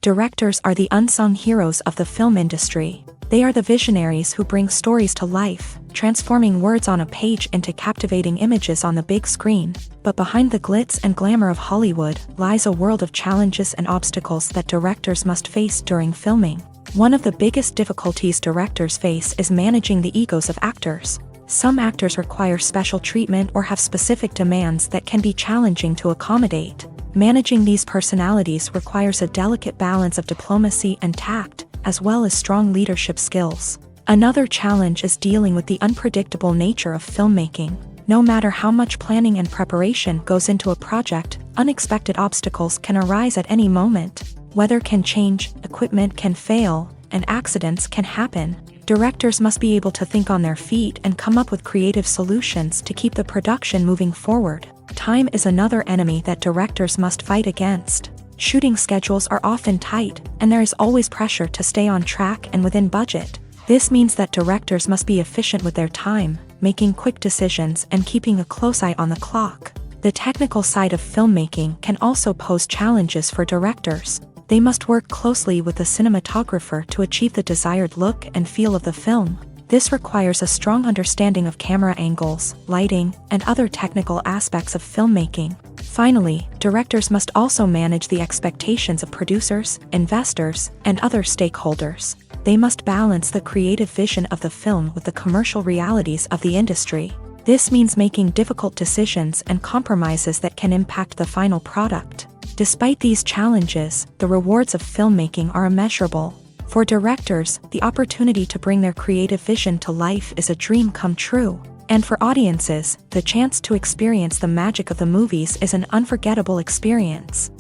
Directors are the unsung heroes of the film industry. They are the visionaries who bring stories to life, transforming words on a page into captivating images on the big screen. But behind the glitz and glamour of Hollywood lies a world of challenges and obstacles that directors must face during filming. One of the biggest difficulties directors face is managing the egos of actors. Some actors require special treatment or have specific demands that can be challenging to accommodate. Managing these personalities requires a delicate balance of diplomacy and tact, as well as strong leadership skills. Another challenge is dealing with the unpredictable nature of filmmaking. No matter how much planning and preparation goes into a project, unexpected obstacles can arise at any moment. Weather can change, equipment can fail, and accidents can happen. Directors must be able to think on their feet and come up with creative solutions to keep the production moving forward. Time is another enemy that directors must fight against. Shooting schedules are often tight, and there is always pressure to stay on track and within budget. This means that directors must be efficient with their time, making quick decisions and keeping a close eye on the clock. The technical side of filmmaking can also pose challenges for directors. They must work closely with the cinematographer to achieve the desired look and feel of the film. This requires a strong understanding of camera angles, lighting, and other technical aspects of filmmaking. Finally, directors must also manage the expectations of producers, investors, and other stakeholders. They must balance the creative vision of the film with the commercial realities of the industry. This means making difficult decisions and compromises that can impact the final product. Despite these challenges, the rewards of filmmaking are immeasurable. For directors, the opportunity to bring their creative vision to life is a dream come true. And for audiences, the chance to experience the magic of the movies is an unforgettable experience.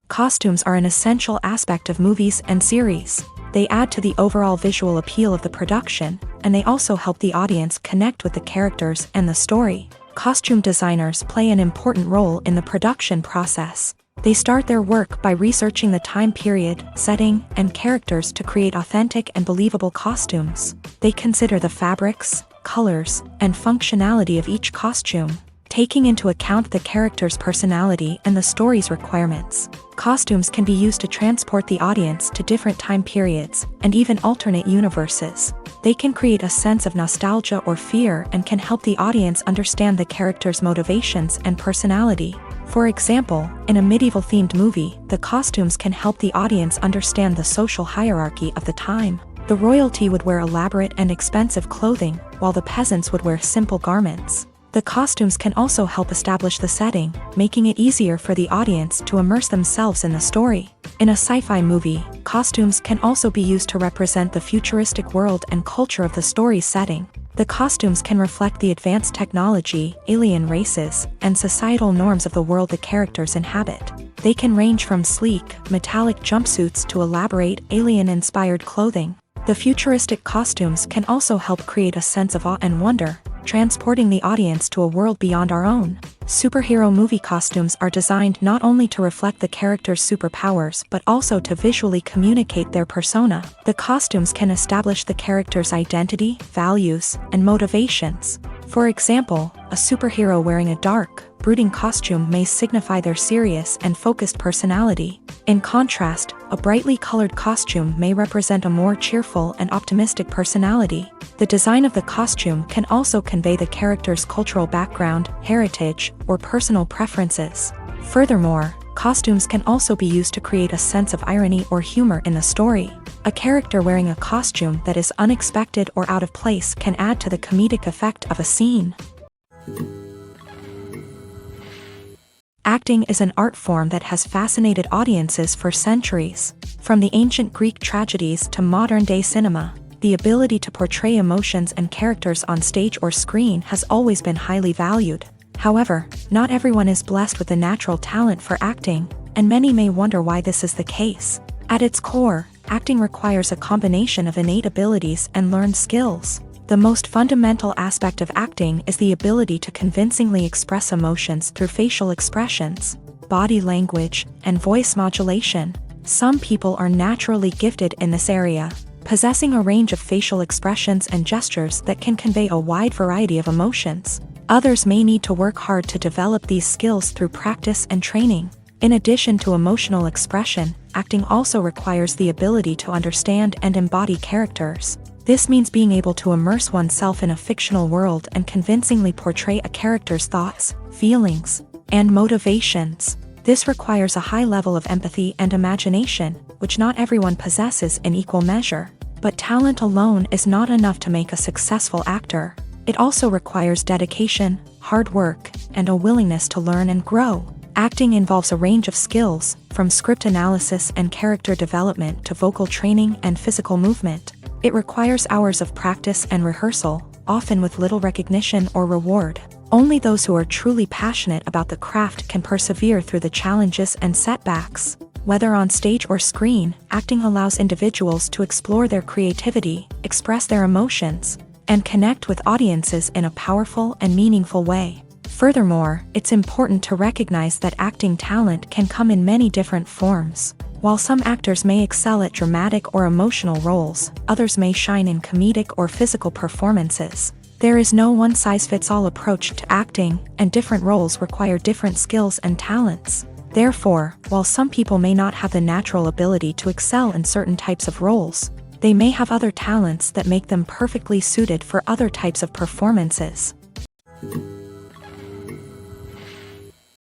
Costumes are an essential aspect of movies and series. They add to the overall visual appeal of the production, and they also help the audience connect with the characters and the story. Costume designers play an important role in the production process. They start their work by researching the time period, setting, and characters to create authentic and believable costumes. They consider the fabrics, colors, and functionality of each costume, taking into account the character's personality and the story's requirements. Costumes can be used to transport the audience to different time periods, and even alternate universes. They can create a sense of nostalgia or fear and can help the audience understand the character's motivations and personality. For example, in a medieval-themed movie, the costumes can help the audience understand the social hierarchy of the time. The royalty would wear elaborate and expensive clothing, while the peasants would wear simple garments. The costumes can also help establish the setting, making it easier for the audience to immerse themselves in the story. In a sci-fi movie, costumes can also be used to represent the futuristic world and culture of the story's setting. The costumes can reflect the advanced technology, alien races, and societal norms of the world the characters inhabit. They can range from sleek, metallic jumpsuits to elaborate, alien-inspired clothing. The futuristic costumes can also help create a sense of awe and wonder, transporting the audience to a world beyond our own. Superhero movie costumes are designed not only to reflect the character's superpowers but also to visually communicate their persona. The costumes can establish the character's identity, values, and motivations. For example, a superhero wearing a dark, brooding costume may signify their serious and focused personality. In contrast, a brightly colored costume may represent a more cheerful and optimistic personality. The design of the costume can also convey the character's cultural background, heritage, or personal preferences. Furthermore, costumes can also be used to create a sense of irony or humor in the story. A character wearing a costume that is unexpected or out of place can add to the comedic effect of a scene. Acting is an art form that has fascinated audiences for centuries. From the ancient Greek tragedies to modern-day cinema, the ability to portray emotions and characters on stage or screen has always been highly valued. However, not everyone is blessed with the natural talent for acting, and many may wonder why this is the case. At its core, acting requires a combination of innate abilities and learned skills. The most fundamental aspect of acting is the ability to convincingly express emotions through facial expressions, body language, and voice modulation. Some people are naturally gifted in this area, possessing a range of facial expressions and gestures that can convey a wide variety of emotions. Others may need to work hard to develop these skills through practice and training. In addition to emotional expression, acting also requires the ability to understand and embody characters. This means being able to immerse oneself in a fictional world and convincingly portray a character's thoughts, feelings, and motivations. This requires a high level of empathy and imagination, which not everyone possesses in equal measure. But talent alone is not enough to make a successful actor. It also requires dedication, hard work, and a willingness to learn and grow. Acting involves a range of skills, from script analysis and character development to vocal training and physical movement. It requires hours of practice and rehearsal, often with little recognition or reward. Only those who are truly passionate about the craft can persevere through the challenges and setbacks. Whether on stage or screen, acting allows individuals to explore their creativity, express their emotions, and connect with audiences in a powerful and meaningful way. Furthermore, it's important to recognize that acting talent can come in many different forms. While some actors may excel at dramatic or emotional roles, others may shine in comedic or physical performances. There is no one-size-fits-all approach to acting, and different roles require different skills and talents. Therefore, while some people may not have the natural ability to excel in certain types of roles, they may have other talents that make them perfectly suited for other types of performances.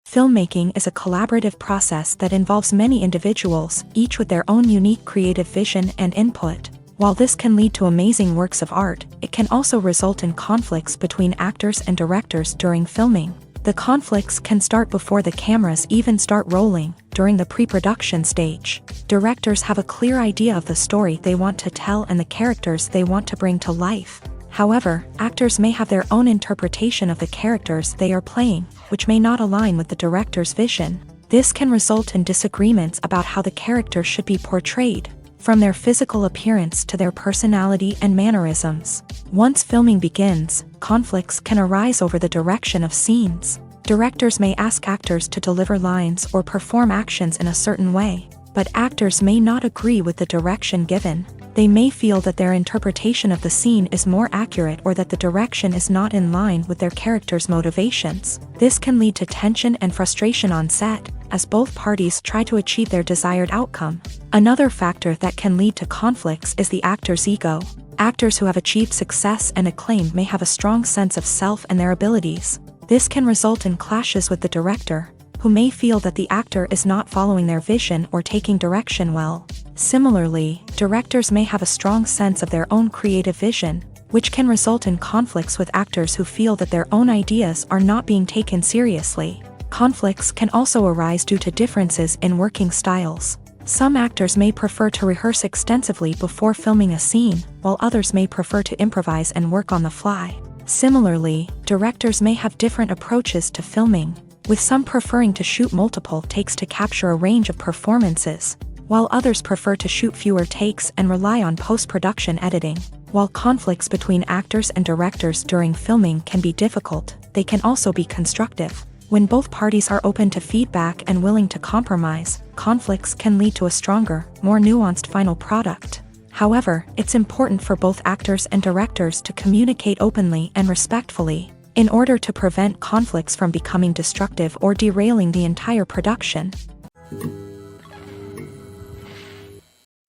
Filmmaking is a collaborative process that involves many individuals, each with their own unique creative vision and input. While this can lead to amazing works of art, it can also result in conflicts between actors and directors during filming. The conflicts can start before the cameras even start rolling, during the pre-production stage. Directors have a clear idea of the story they want to tell and the characters they want to bring to life. However, actors may have their own interpretation of the characters they are playing, which may not align with the director's vision. This can result in disagreements about how the character should be portrayed, from their physical appearance to their personality and mannerisms. Once filming begins, conflicts can arise over the direction of scenes. Directors may ask actors to deliver lines or perform actions in a certain way, but actors may not agree with the direction given. They may feel that their interpretation of the scene is more accurate or that the direction is not in line with their character's motivations. This can lead to tension and frustration on set, as both parties try to achieve their desired outcome. Another factor that can lead to conflicts is the actor's ego. Actors who have achieved success and acclaim may have a strong sense of self and their abilities. This can result in clashes with the director, who may feel that the actor is not following their vision or taking direction well. Similarly, directors may have a strong sense of their own creative vision, which can result in conflicts with actors who feel that their own ideas are not being taken seriously. Conflicts can also arise due to differences in working styles. Some actors may prefer to rehearse extensively before filming a scene, while others may prefer to improvise and work on the fly. Similarly, directors may have different approaches to filming, with some preferring to shoot multiple takes to capture a range of performances, while others prefer to shoot fewer takes and rely on post-production editing. While conflicts between actors and directors during filming can be difficult, they can also be constructive. When both parties are open to feedback and willing to compromise, conflicts can lead to a stronger, more nuanced final product. However, it's important for both actors and directors to communicate openly and respectfully, in order to prevent conflicts from becoming destructive or derailing the entire production.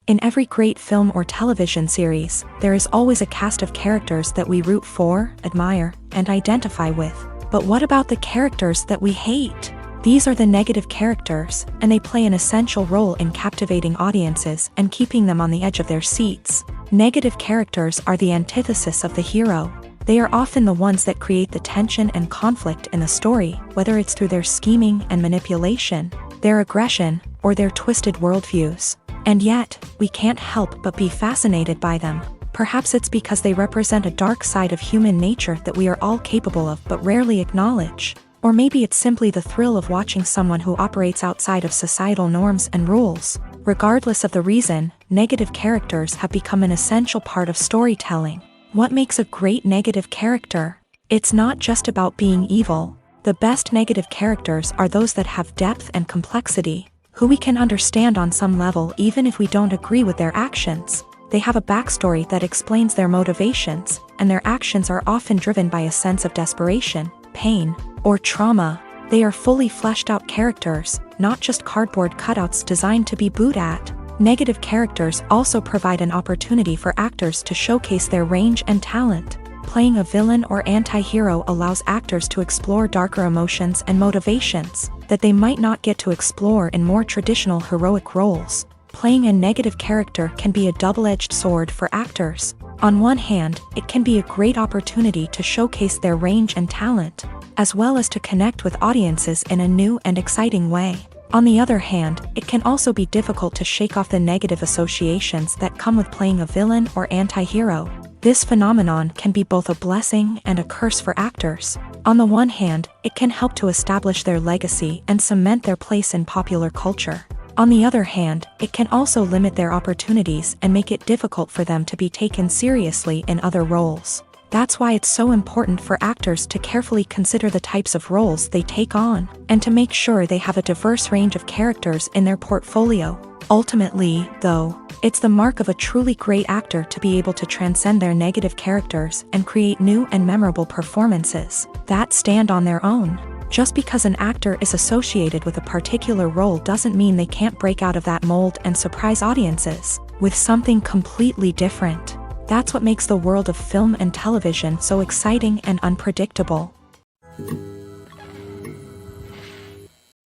In every great film or television series, there is always a cast of characters that we root for, admire, and identify with. But what about the characters that we hate? These are the negative characters, and they play an essential role in captivating audiences and keeping them on the edge of their seats. Negative characters are the antithesis of the hero. They are often the ones that create the tension and conflict in the story, whether it's through their scheming and manipulation, their aggression, or their twisted worldviews. And yet, we can't help but be fascinated by them. Perhaps it's because they represent a dark side of human nature that we are all capable of but rarely acknowledge. Or maybe it's simply the thrill of watching someone who operates outside of societal norms and rules. Regardless of the reason, negative characters have become an essential part of storytelling. What makes a great negative character? It's not just about being evil. The best negative characters are those that have depth and complexity, who we can understand on some level even if we don't agree with their actions. They have a backstory that explains their motivations, and their actions are often driven by a sense of desperation, pain, or trauma. They are fully fleshed out characters, not just cardboard cutouts designed to be booed at. Negative characters also provide an opportunity for actors to showcase their range and talent. Playing a villain or anti-hero allows actors to explore darker emotions and motivations that they might not get to explore in more traditional heroic roles. Playing a negative character can be a double-edged sword for actors. On one hand, it can be a great opportunity to showcase their range and talent, as well as to connect with audiences in a new and exciting way. On the other hand, it can also be difficult to shake off the negative associations that come with playing a villain or anti-hero. This phenomenon can be both a blessing and a curse for actors. On the one hand, it can help to establish their legacy and cement their place in popular culture. On the other hand, it can also limit their opportunities and make it difficult for them to be taken seriously in other roles. That's why it's so important for actors to carefully consider the types of roles they take on, and to make sure they have a diverse range of characters in their portfolio. Ultimately, though, it's the mark of a truly great actor to be able to transcend their negative characters and create new and memorable performances that stand on their own. Just because an actor is associated with a particular role doesn't mean they can't break out of that mold and surprise audiences with something completely different. That's what makes the world of film and television so exciting and unpredictable.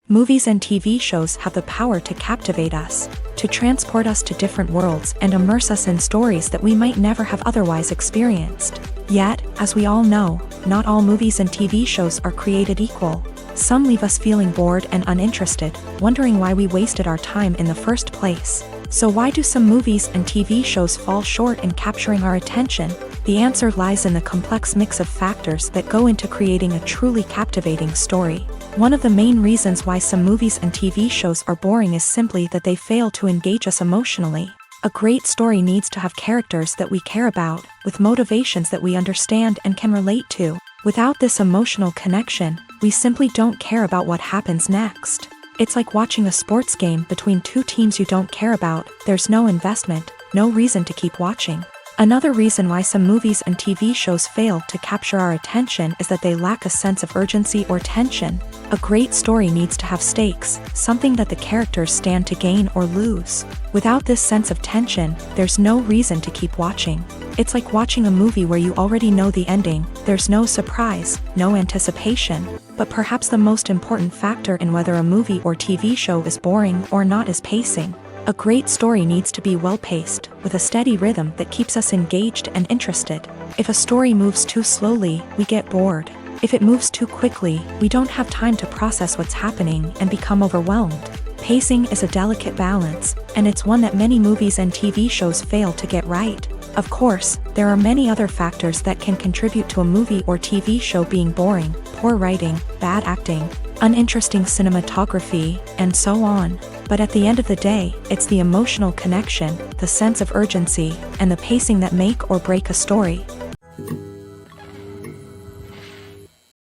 Movies and TV shows have the power to captivate us, to transport us to different worlds and immerse us in stories that we might never have otherwise experienced. Yet, as we all know, not all movies and TV shows are created equal. Some leave us feeling bored and uninterested, wondering why we wasted our time in the first place. So why do some movies and TV shows fall short in capturing our attention? The answer lies in the complex mix of factors that go into creating a truly captivating story. One of the main reasons why some movies and TV shows are boring is simply that they fail to engage us emotionally. A great story needs to have characters that we care about, with motivations that we understand and can relate to. Without this emotional connection, we simply don't care about what happens next. It's like watching a sports game between two teams you don't care about. There's no investment, no reason to keep watching. Another reason why some movies and TV shows fail to capture our attention is that they lack a sense of urgency or tension. A great story needs to have stakes, something that the characters stand to gain or lose. Without this sense of tension, there's no reason to keep watching. It's like watching a movie where you already know the ending. There's no surprise, no anticipation. But perhaps the most important factor in whether a movie or TV show is boring or not is pacing. A great story needs to be well-paced, with a steady rhythm that keeps us engaged and interested. If a story moves too slowly, we get bored. If it moves too quickly, we don't have time to process what's happening and become overwhelmed. Pacing is a delicate balance, and it's one that many movies and TV shows fail to get right. Of course, there are many other factors that can contribute to a movie or TV show being boring: poor writing, bad acting, uninteresting cinematography, and so on. But at the end of the day, it's the emotional connection, the sense of urgency, and the pacing that make or break a story.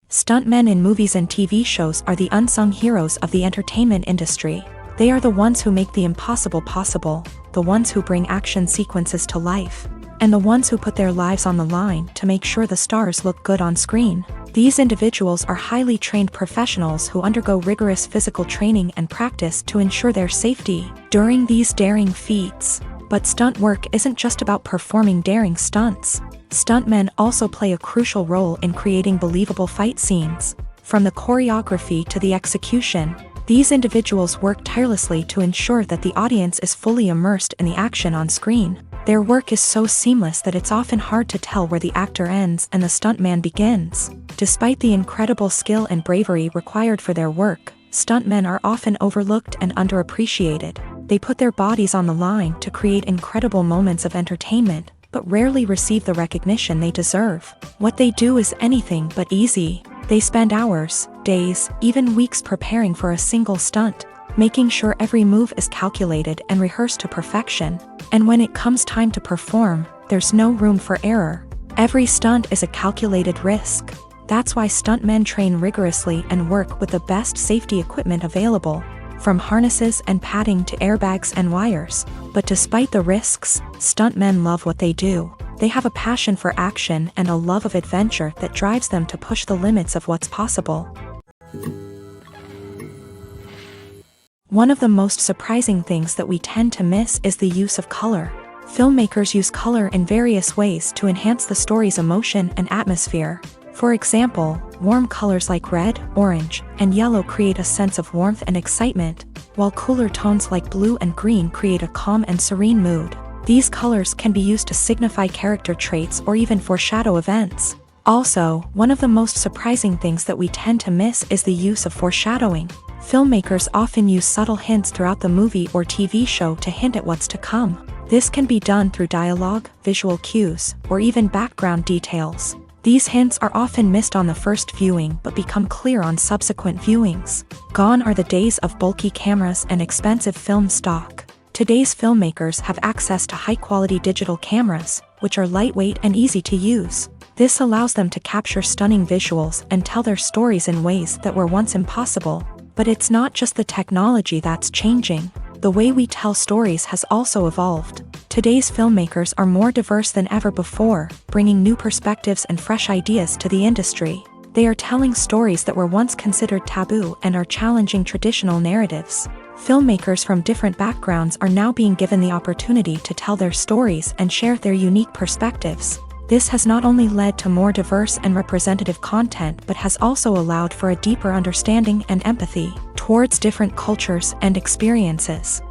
Stuntmen in movies and TV shows are the unsung heroes of the entertainment industry. They are the ones who make the impossible possible, the ones who bring action sequences to life, and the ones who put their lives on the line to make sure the stars look good on screen. These individuals are highly trained professionals who undergo rigorous physical training and practice to ensure their safety during these daring feats. But stunt work isn't just about performing daring stunts. Stuntmen also play a crucial role in creating believable fight scenes. From the choreography to the execution, these individuals work tirelessly to ensure that the audience is fully immersed in the action on screen. Their work is so seamless that it's often hard to tell where the actor ends and the stuntman begins. Despite the incredible skill and bravery required for their work, stuntmen are often overlooked and underappreciated. They put their bodies on the line to create incredible moments of entertainment, but rarely receive the recognition they deserve. What they do is anything but easy. They spend hours, days, even weeks preparing for a single stunt, making sure every move is calculated and rehearsed to perfection. And when it comes time to perform, there's no room for error. Every stunt is a calculated risk. That's why stuntmen train rigorously and work with the best safety equipment available, from harnesses and padding to airbags and wires. But despite the risks, stuntmen love what they do. They have a passion for action and a love of adventure that drives them to push the limits of what's possible. One of the most surprising things that we tend to miss is the use of color. Filmmakers use color in various ways to enhance the story's emotion and atmosphere. For example, warm colors like red, orange, and yellow create a sense of warmth and excitement, while cooler tones like blue and green create a calm and serene mood. These colors can be used to signify character traits or even foreshadow events. Also, one of the most surprising things that we tend to miss is the use of foreshadowing. Filmmakers often use subtle hints throughout the movie or TV show to hint at what's to come. This can be done through dialogue, visual cues, or even background details. These hints are often missed on the first viewing but become clear on subsequent viewings. Gone are the days of bulky cameras and expensive film stock. Today's filmmakers have access to high-quality digital cameras, which are lightweight and easy to use. This allows them to capture stunning visuals and tell their stories in ways that were once impossible. But it's not just the technology that's changing. The way we tell stories has also evolved. Today's filmmakers are more diverse than ever before, bringing new perspectives and fresh ideas to the industry. They are telling stories that were once considered taboo and are challenging traditional narratives. Filmmakers from different backgrounds are now being given the opportunity to tell their stories and share their unique perspectives. This has not only led to more diverse and representative content but has also allowed for a deeper understanding and empathy towards different cultures and experiences.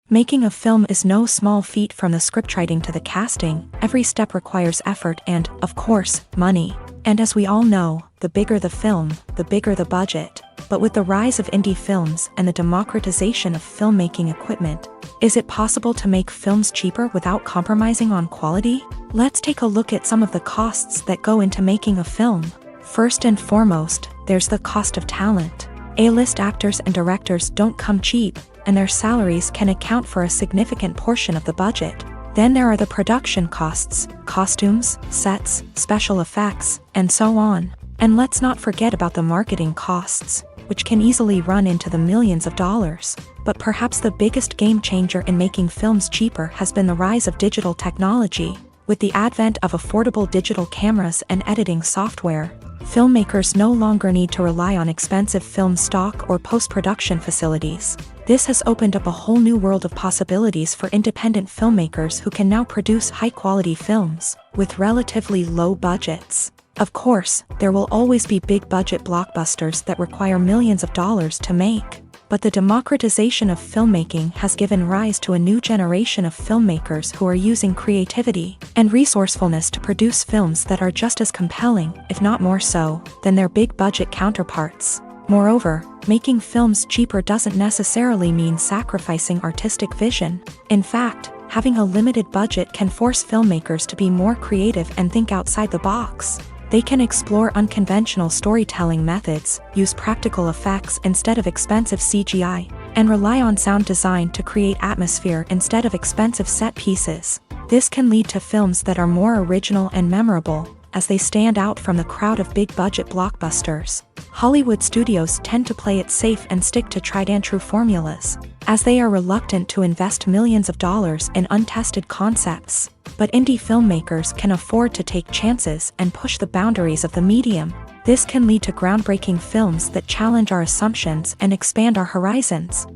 Making a film is no small feat. From the scriptwriting to the casting, every step requires effort and, of course, money. And as we all know, the bigger the film, the bigger the budget. But with the rise of indie films and the democratization of filmmaking equipment, is it possible to make films cheaper without compromising on quality? Let's take a look at some of the costs that go into making a film. First and foremost, there's the cost of talent. A-list actors and directors don't come cheap, and their salaries can account for a significant portion of the budget. Then there are the production costs, costumes, sets, special effects, and so on. And let's not forget about the marketing costs, which can easily run into the millions of dollars. But perhaps the biggest game changer in making films cheaper has been the rise of digital technology. With the advent of affordable digital cameras and editing software, filmmakers no longer need to rely on expensive film stock or post-production facilities. This has opened up a whole new world of possibilities for independent filmmakers who can now produce high-quality films with relatively low budgets. Of course, there will always be big-budget blockbusters that require millions of dollars to make. But the democratization of filmmaking has given rise to a new generation of filmmakers who are using creativity and resourcefulness to produce films that are just as compelling, if not more so, than their big-budget counterparts. Moreover, making films cheaper doesn't necessarily mean sacrificing artistic vision. In fact, having a limited budget can force filmmakers to be more creative and think outside the box. They can explore unconventional storytelling methods, use practical effects instead of expensive CGI, and rely on sound design to create atmosphere instead of expensive set pieces. This can lead to films that are more original and memorable, as they stand out from the crowd of big-budget blockbusters. Hollywood studios tend to play it safe and stick to tried-and-true formulas, as they are reluctant to invest millions of dollars in untested concepts. But indie filmmakers can afford to take chances and push the boundaries of the medium. This can lead to groundbreaking films that challenge our assumptions and expand our horizons.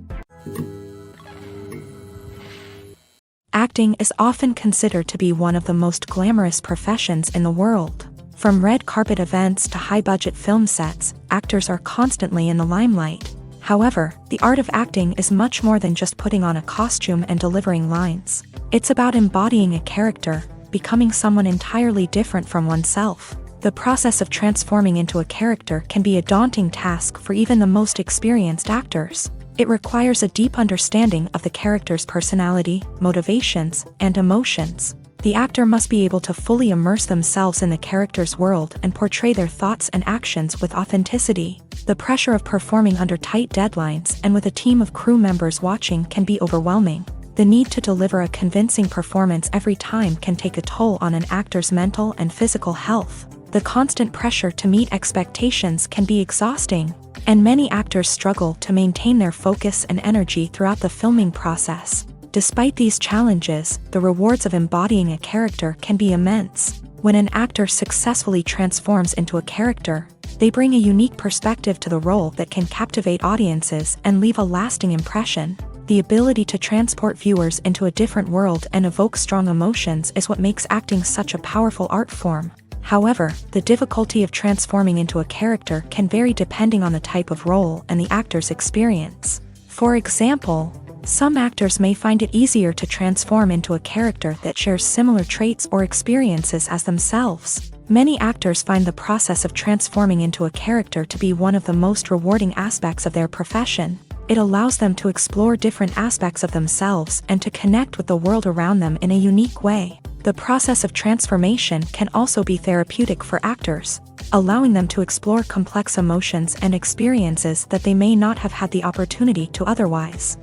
Acting is often considered to be one of the most glamorous professions in the world. From red carpet events to high-budget film sets, actors are constantly in the limelight. However, the art of acting is much more than just putting on a costume and delivering lines. It's about embodying a character, becoming someone entirely different from oneself. The process of transforming into a character can be a daunting task for even the most experienced actors. It requires a deep understanding of the character's personality, motivations, and emotions. The actor must be able to fully immerse themselves in the character's world and portray their thoughts and actions with authenticity. The pressure of performing under tight deadlines and with a team of crew members watching can be overwhelming. The need to deliver a convincing performance every time can take a toll on an actor's mental and physical health. The constant pressure to meet expectations can be exhausting, and many actors struggle to maintain their focus and energy throughout the filming process. Despite these challenges, the rewards of embodying a character can be immense. When an actor successfully transforms into a character, they bring a unique perspective to the role that can captivate audiences and leave a lasting impression. The ability to transport viewers into a different world and evoke strong emotions is what makes acting such a powerful art form. However, the difficulty of transforming into a character can vary depending on the type of role and the actor's experience. For example, some actors may find it easier to transform into a character that shares similar traits or experiences as themselves. Many actors find the process of transforming into a character to be one of the most rewarding aspects of their profession. It allows them to explore different aspects of themselves and to connect with the world around them in a unique way. The process of transformation can also be therapeutic for actors, allowing them to explore complex emotions and experiences that they may not have had the opportunity to otherwise.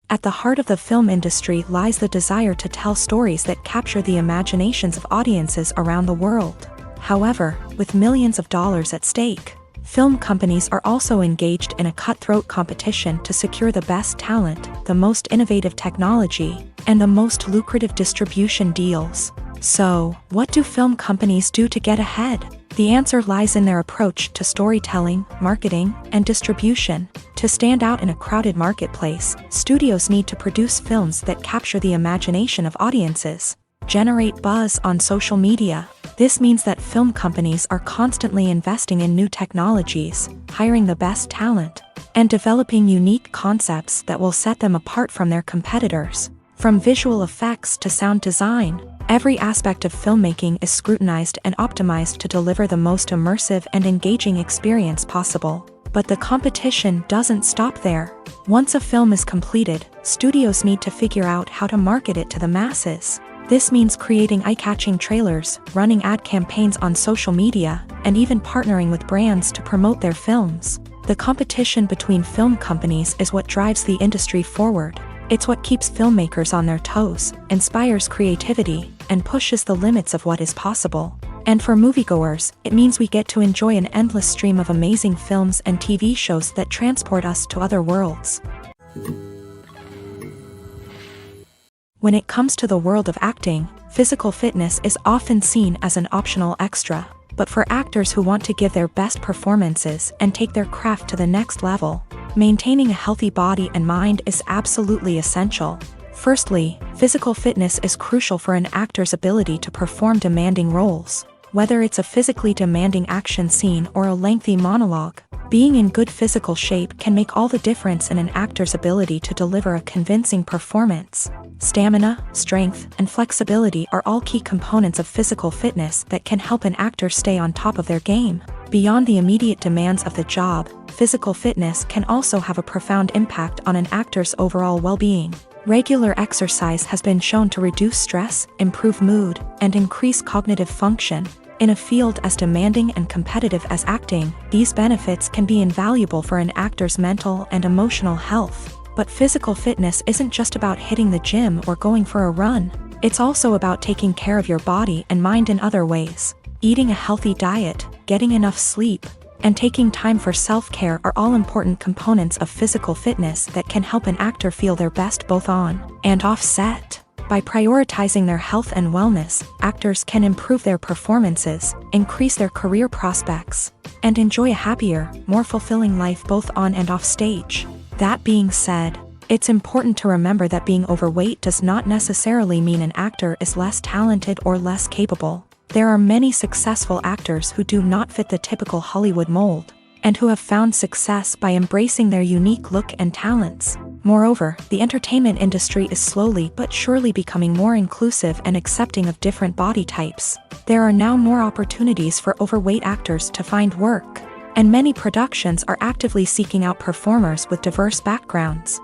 At the heart of the film industry lies the desire to tell stories that capture the imaginations of audiences around the world. However, with millions of dollars at stake, film companies are also engaged in a cutthroat competition to secure the best talent, the most innovative technology, and the most lucrative distribution deals. So, what do film companies do to get ahead? The answer lies in their approach to storytelling, marketing, and distribution. To stand out in a crowded marketplace, studios need to produce films that capture the imagination of audiences, generate buzz on social media. This means that film companies are constantly investing in new technologies, hiring the best talent, and developing unique concepts that will set them apart from their competitors. From visual effects to sound design, every aspect of filmmaking is scrutinized and optimized to deliver the most immersive and engaging experience possible. But the competition doesn't stop there. Once a film is completed, studios need to figure out how to market it to the masses. This means creating eye-catching trailers, running ad campaigns on social media, and even partnering with brands to promote their films. The competition between film companies is what drives the industry forward. It's what keeps filmmakers on their toes, inspires creativity, and pushes the limits of what is possible. And for moviegoers, it means we get to enjoy an endless stream of amazing films and TV shows that transport us to other worlds. When it comes to the world of acting, physical fitness is often seen as an optional extra. But for actors who want to give their best performances and take their craft to the next level, maintaining a healthy body and mind is absolutely essential. Firstly, physical fitness is crucial for an actor's ability to perform demanding roles. Whether it's a physically demanding action scene or a lengthy monologue, being in good physical shape can make all the difference in an actor's ability to deliver a convincing performance. Stamina, strength, and flexibility are all key components of physical fitness that can help an actor stay on top of their game. Beyond the immediate demands of the job, physical fitness can also have a profound impact on an actor's overall well-being. Regular exercise has been shown to reduce stress, improve mood, and increase cognitive function. In a field as demanding and competitive as acting, these benefits can be invaluable for an actor's mental and emotional health. But physical fitness isn't just about hitting the gym or going for a run. It's also about taking care of your body and mind in other ways. Eating a healthy diet, getting enough sleep, and taking time for self-care are all important components of physical fitness that can help an actor feel their best both on and off set. By prioritizing their health and wellness, actors can improve their performances, increase their career prospects, and enjoy a happier, more fulfilling life both on and off stage. That being said, it's important to remember that being overweight does not necessarily mean an actor is less talented or less capable. There are many successful actors who do not fit the typical Hollywood mold, and who have found success by embracing their unique look and talents. Moreover, the entertainment industry is slowly but surely becoming more inclusive and accepting of different body types. There are now more opportunities for overweight actors to find work, and many productions are actively seeking out performers with diverse backgrounds.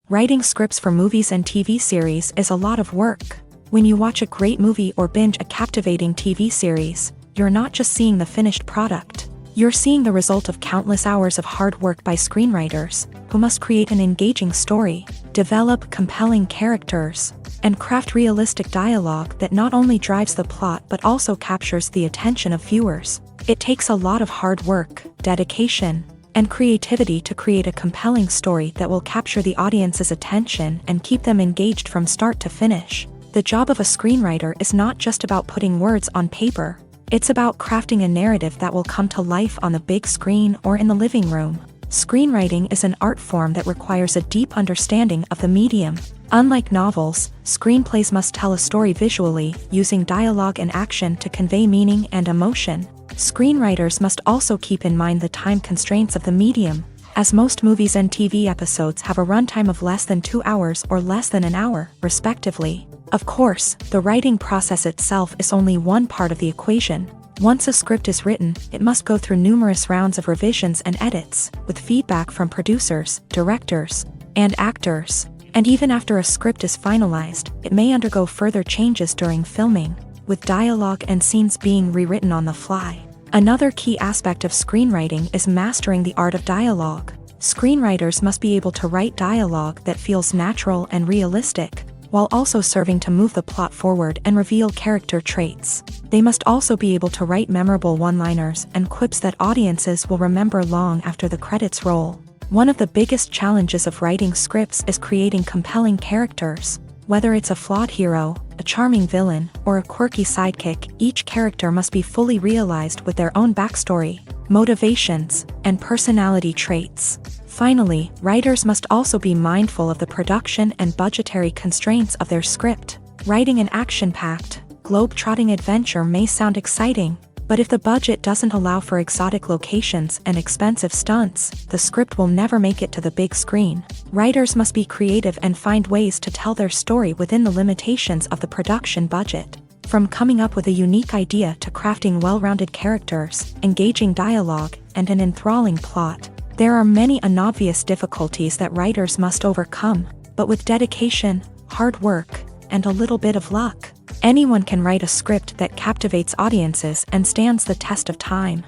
Writing scripts for movies and TV series is a lot of work. When you watch a great movie or binge a captivating TV series, you're not just seeing the finished product. You're seeing the result of countless hours of hard work by screenwriters, who must create an engaging story, develop compelling characters, and craft realistic dialogue that not only drives the plot but also captures the attention of viewers. It takes a lot of hard work, dedication, and creativity to create a compelling story that will capture the audience's attention and keep them engaged from start to finish. The job of a screenwriter is not just about putting words on paper. It's about crafting a narrative that will come to life on the big screen or in the living room. Screenwriting is an art form that requires a deep understanding of the medium. Unlike novels, screenplays must tell a story visually, using dialogue and action to convey meaning and emotion. Screenwriters must also keep in mind the time constraints of the medium, as most movies and TV episodes have a runtime of less than 2 hours or less than an hour, respectively. Of course, the writing process itself is only one part of the equation. Once a script is written, it must go through numerous rounds of revisions and edits, with feedback from producers, directors, and actors. And even after a script is finalized, it may undergo further changes during filming, with dialogue and scenes being rewritten on the fly. Another key aspect of screenwriting is mastering the art of dialogue. Screenwriters must be able to write dialogue that feels natural and realistic, while also serving to move the plot forward and reveal character traits. They must also be able to write memorable one-liners and quips that audiences will remember long after the credits roll. One of the biggest challenges of writing scripts is creating compelling characters. Whether it's a flawed hero, a charming villain, or a quirky sidekick, each character must be fully realized with their own backstory, motivations, and personality traits. Finally, writers must also be mindful of the production and budgetary constraints of their script. Writing an action-packed, globe-trotting adventure may sound exciting, but if the budget doesn't allow for exotic locations and expensive stunts, the script will never make it to the big screen. Writers must be creative and find ways to tell their story within the limitations of the production budget. From coming up with a unique idea to crafting well-rounded characters, engaging dialogue, and an enthralling plot, there are many unobvious difficulties that writers must overcome, but with dedication, hard work, and a little bit of luck, anyone can write a script that captivates audiences and stands the test of time.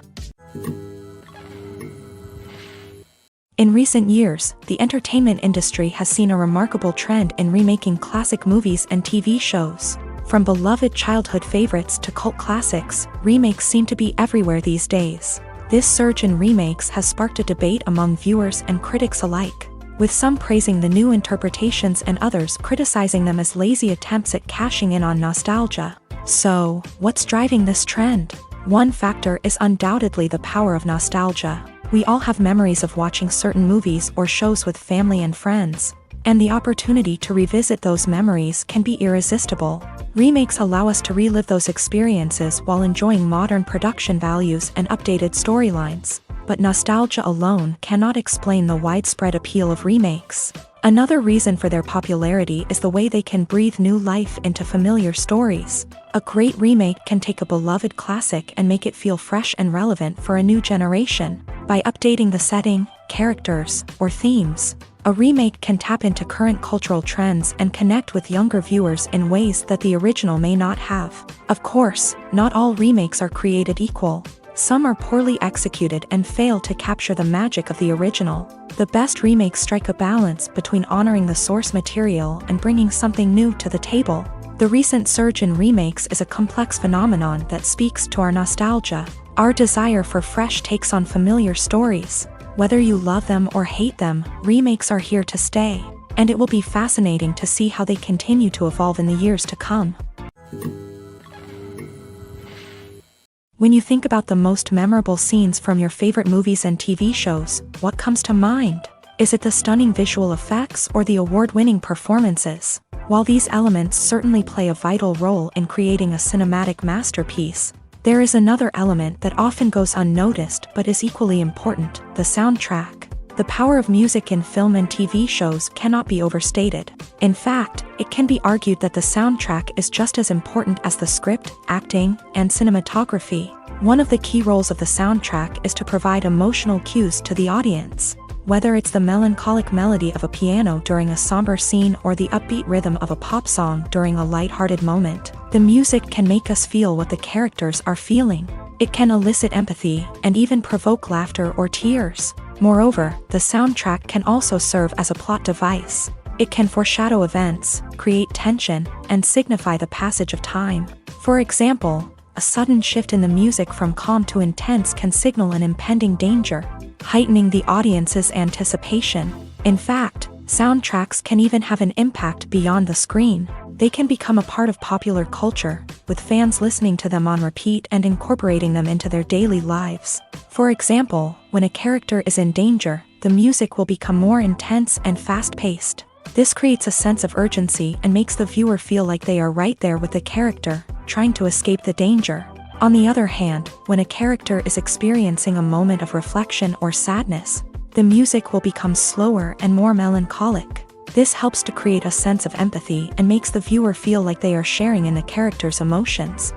In recent years, the entertainment industry has seen a remarkable trend in remaking classic movies and TV shows. From beloved childhood favorites to cult classics, remakes seem to be everywhere these days. This surge in remakes has sparked a debate among viewers and critics alike, with some praising the new interpretations and others criticizing them as lazy attempts at cashing in on nostalgia. So, what's driving this trend? One factor is undoubtedly the power of nostalgia. We all have memories of watching certain movies or shows with family and friends, and the opportunity to revisit those memories can be irresistible. Remakes allow us to relive those experiences while enjoying modern production values and updated storylines. But nostalgia alone cannot explain the widespread appeal of remakes. Another reason for their popularity is the way they can breathe new life into familiar stories. A great remake can take a beloved classic and make it feel fresh and relevant for a new generation. By updating the setting, characters, or themes, a remake can tap into current cultural trends and connect with younger viewers in ways that the original may not have. Of course, not all remakes are created equal. Some are poorly executed and fail to capture the magic of the original. The best remakes strike a balance between honoring the source material and bringing something new to the table. The recent surge in remakes is a complex phenomenon that speaks to our nostalgia, our desire for fresh takes on familiar stories. Whether you love them or hate them, remakes are here to stay, and it will be fascinating to see how they continue to evolve in the years to come. When you think about the most memorable scenes from your favorite movies and TV shows, what comes to mind? Is it the stunning visual effects or the award-winning performances? While these elements certainly play a vital role in creating a cinematic masterpiece, there is another element that often goes unnoticed but is equally important: the soundtrack. The power of music in film and TV shows cannot be overstated. In fact, it can be argued that the soundtrack is just as important as the script, acting, and cinematography. One of the key roles of the soundtrack is to provide emotional cues to the audience. Whether it's the melancholic melody of a piano during a somber scene or the upbeat rhythm of a pop song during a light-hearted moment, the music can make us feel what the characters are feeling. It can elicit empathy and even provoke laughter or tears. Moreover, the soundtrack can also serve as a plot device. It can foreshadow events, create tension, and signify the passage of time. For example, a sudden shift in the music from calm to intense can signal an impending danger, heightening the audience's anticipation. In fact, soundtracks can even have an impact beyond the screen. They can become a part of popular culture, with fans listening to them on repeat and incorporating them into their daily lives. For example, when a character is in danger, the music will become more intense and fast-paced. This creates a sense of urgency and makes the viewer feel like they are right there with the character, trying to escape the danger. On the other hand, when a character is experiencing a moment of reflection or sadness, the music will become slower and more melancholic. This helps to create a sense of empathy and makes the viewer feel like they are sharing in the character's emotions.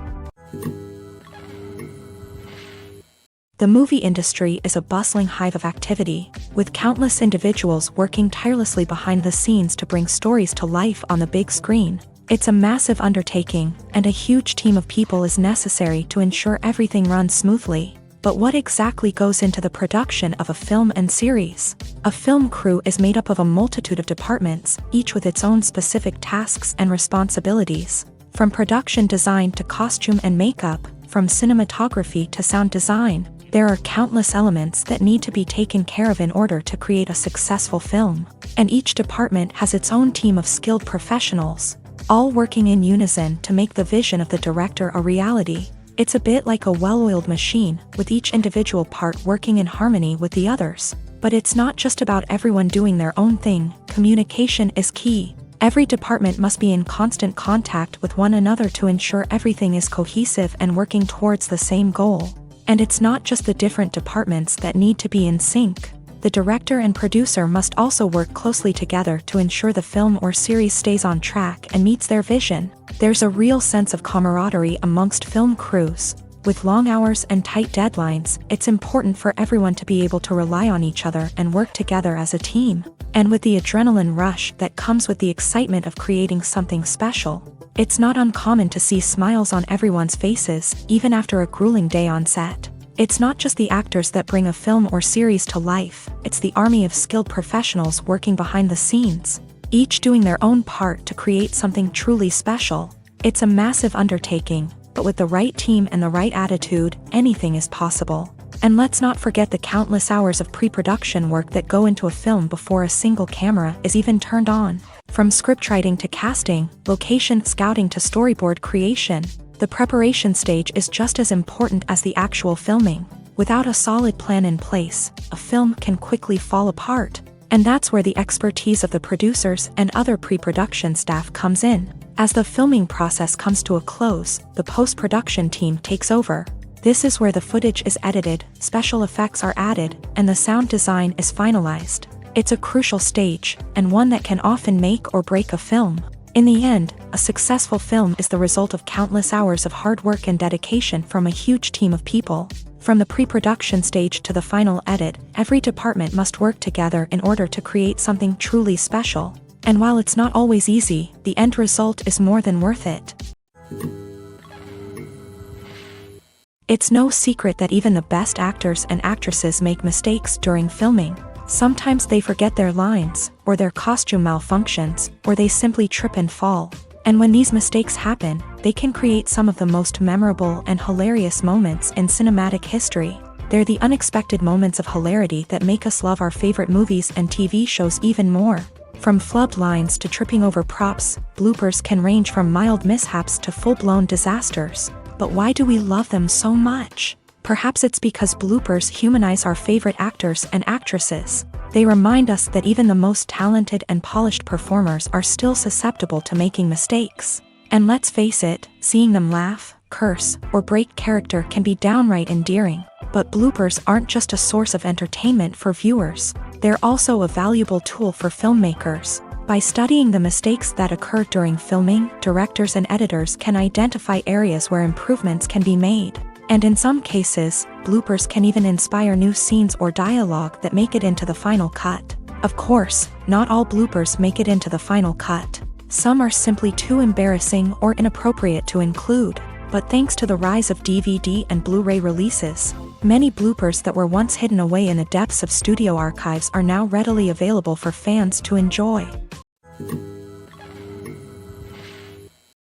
The movie industry is a bustling hive of activity, with countless individuals working tirelessly behind the scenes to bring stories to life on the big screen. It's a massive undertaking, and a huge team of people is necessary to ensure everything runs smoothly. But what exactly goes into the production of a film and series? A film crew is made up of a multitude of departments, each with its own specific tasks and responsibilities. From production design to costume and makeup, from cinematography to sound design, there are countless elements that need to be taken care of in order to create a successful film. And each department has its own team of skilled professionals, all working in unison to make the vision of the director a reality. It's a bit like a well-oiled machine, with each individual part working in harmony with the others. But it's not just about everyone doing their own thing. Communication is key. Every department must be in constant contact with one another to ensure everything is cohesive and working towards the same goal. And it's not just the different departments that need to be in sync. The director and producer must also work closely together to ensure the film or series stays on track and meets their vision. There's a real sense of camaraderie amongst film crews. With long hours and tight deadlines, it's important for everyone to be able to rely on each other and work together as a team. And with the adrenaline rush that comes with the excitement of creating something special, it's not uncommon to see smiles on everyone's faces, even after a grueling day on set. It's not just the actors that bring a film or series to life, it's the army of skilled professionals working behind the scenes, each doing their own part to create something truly special. It's a massive undertaking, but with the right team and the right attitude, anything is possible. And let's not forget the countless hours of pre-production work that go into a film before a single camera is even turned on. From scriptwriting to casting, location scouting to storyboard creation, the preparation stage is just as important as the actual filming. Without a solid plan in place, a film can quickly fall apart. And that's where the expertise of the producers and other pre-production staff comes in. As the filming process comes to a close, the post-production team takes over. This is where the footage is edited, special effects are added, and the sound design is finalized. It's a crucial stage, and one that can often make or break a film. In the end, a successful film is the result of countless hours of hard work and dedication from a huge team of people. From the pre-production stage to the final edit, every department must work together in order to create something truly special. And while it's not always easy, the end result is more than worth it. It's no secret that even the best actors and actresses make mistakes during filming. Sometimes they forget their lines, or their costume malfunctions, or they simply trip and fall. And when these mistakes happen, they can create some of the most memorable and hilarious moments in cinematic history. They're the unexpected moments of hilarity that make us love our favorite movies and TV shows even more. From flubbed lines to tripping over props, bloopers can range from mild mishaps to full-blown disasters. But why do we love them so much? Perhaps it's because bloopers humanize our favorite actors and actresses. They remind us that even the most talented and polished performers are still susceptible to making mistakes. And let's face it, seeing them laugh, curse, or break character can be downright endearing. But bloopers aren't just a source of entertainment for viewers. They're also a valuable tool for filmmakers. By studying the mistakes that occur during filming, directors and editors can identify areas where improvements can be made. And in some cases, bloopers can even inspire new scenes or dialogue that make it into the final cut. Of course, not all bloopers make it into the final cut. Some are simply too embarrassing or inappropriate to include. But thanks to the rise of DVD and Blu-ray releases, many bloopers that were once hidden away in the depths of studio archives are now readily available for fans to enjoy.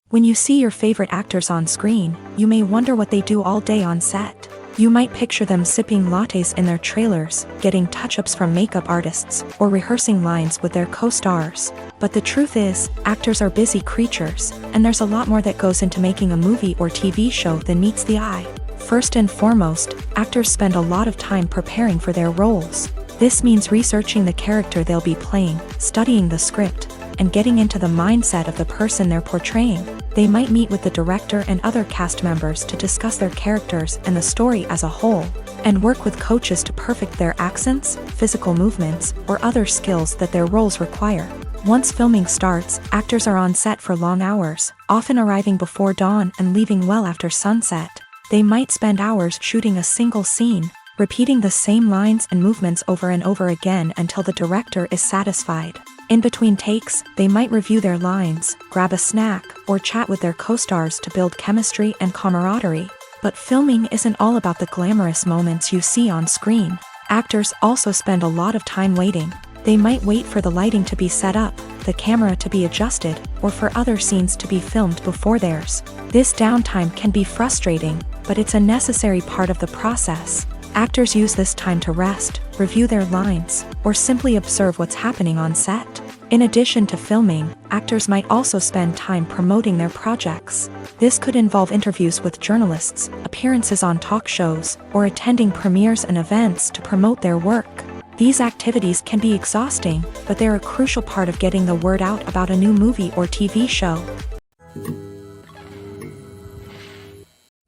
When you see your favorite actors on screen, you may wonder what they do all day on set. You might picture them sipping lattes in their trailers, getting touch-ups from makeup artists, or rehearsing lines with their co-stars. But the truth is, actors are busy creatures, and there's a lot more that goes into making a movie or TV show than meets the eye. First and foremost, actors spend a lot of time preparing for their roles. This means researching the character they'll be playing, studying the script, and getting into the mindset of the person they're portraying. They might meet with the director and other cast members to discuss their characters and the story as a whole, and work with coaches to perfect their accents, physical movements, or other skills that their roles require. Once filming starts, actors are on set for long hours, often arriving before dawn and leaving well after sunset. They might spend hours shooting a single scene, repeating the same lines and movements over and over again until the director is satisfied. In between takes, they might review their lines, grab a snack, or chat with their co-stars to build chemistry and camaraderie. But filming isn't all about the glamorous moments you see on screen. Actors also spend a lot of time waiting. They might wait for the lighting to be set up, the camera to be adjusted, or for other scenes to be filmed before theirs. This downtime can be frustrating, but it's a necessary part of the process. Actors use this time to rest, review their lines, or simply observe what's happening on set. In addition to filming, actors might also spend time promoting their projects. This could involve interviews with journalists, appearances on talk shows, or attending premieres and events to promote their work. These activities can be exhausting, but they're a crucial part of getting the word out about a new movie or TV show.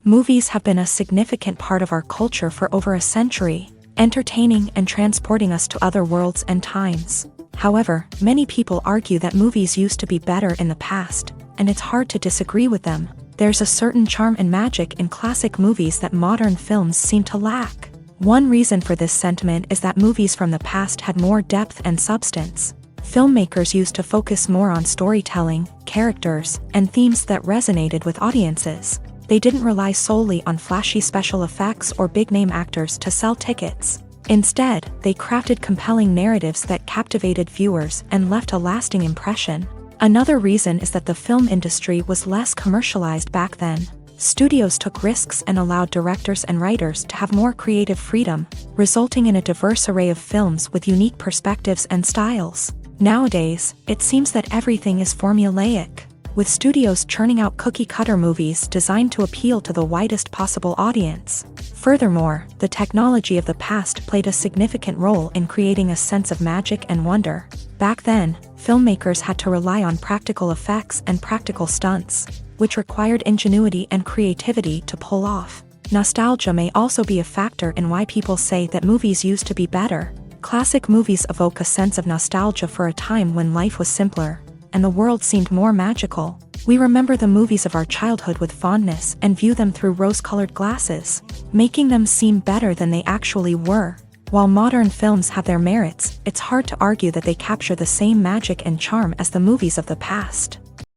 Movies have been a significant part of our culture for over a century, entertaining and transporting us to other worlds and times. However, many people argue that movies used to be better in the past, and it's hard to disagree with them. There's a certain charm and magic in classic movies that modern films seem to lack. One reason for this sentiment is that movies from the past had more depth and substance. Filmmakers used to focus more on storytelling, characters, and themes that resonated with audiences. They didn't rely solely on flashy special effects or big-name actors to sell tickets. Instead, they crafted compelling narratives that captivated viewers and left a lasting impression. Another reason is that the film industry was less commercialized back then. Studios took risks and allowed directors and writers to have more creative freedom, resulting in a diverse array of films with unique perspectives and styles. Nowadays, it seems that everything is formulaic, with studios churning out cookie-cutter movies designed to appeal to the widest possible audience. Furthermore, the technology of the past played a significant role in creating a sense of magic and wonder. Back then, filmmakers had to rely on practical effects and practical stunts, which required ingenuity and creativity to pull off. Nostalgia may also be a factor in why people say that movies used to be better. Classic movies evoke a sense of nostalgia for a time when life was simpler, and the world seemed more magical. We remember the movies of our childhood with fondness and view them through rose-colored glasses, making them seem better than they actually were. While modern films have their merits, it's hard to argue that they capture the same magic and charm as the movies of the past.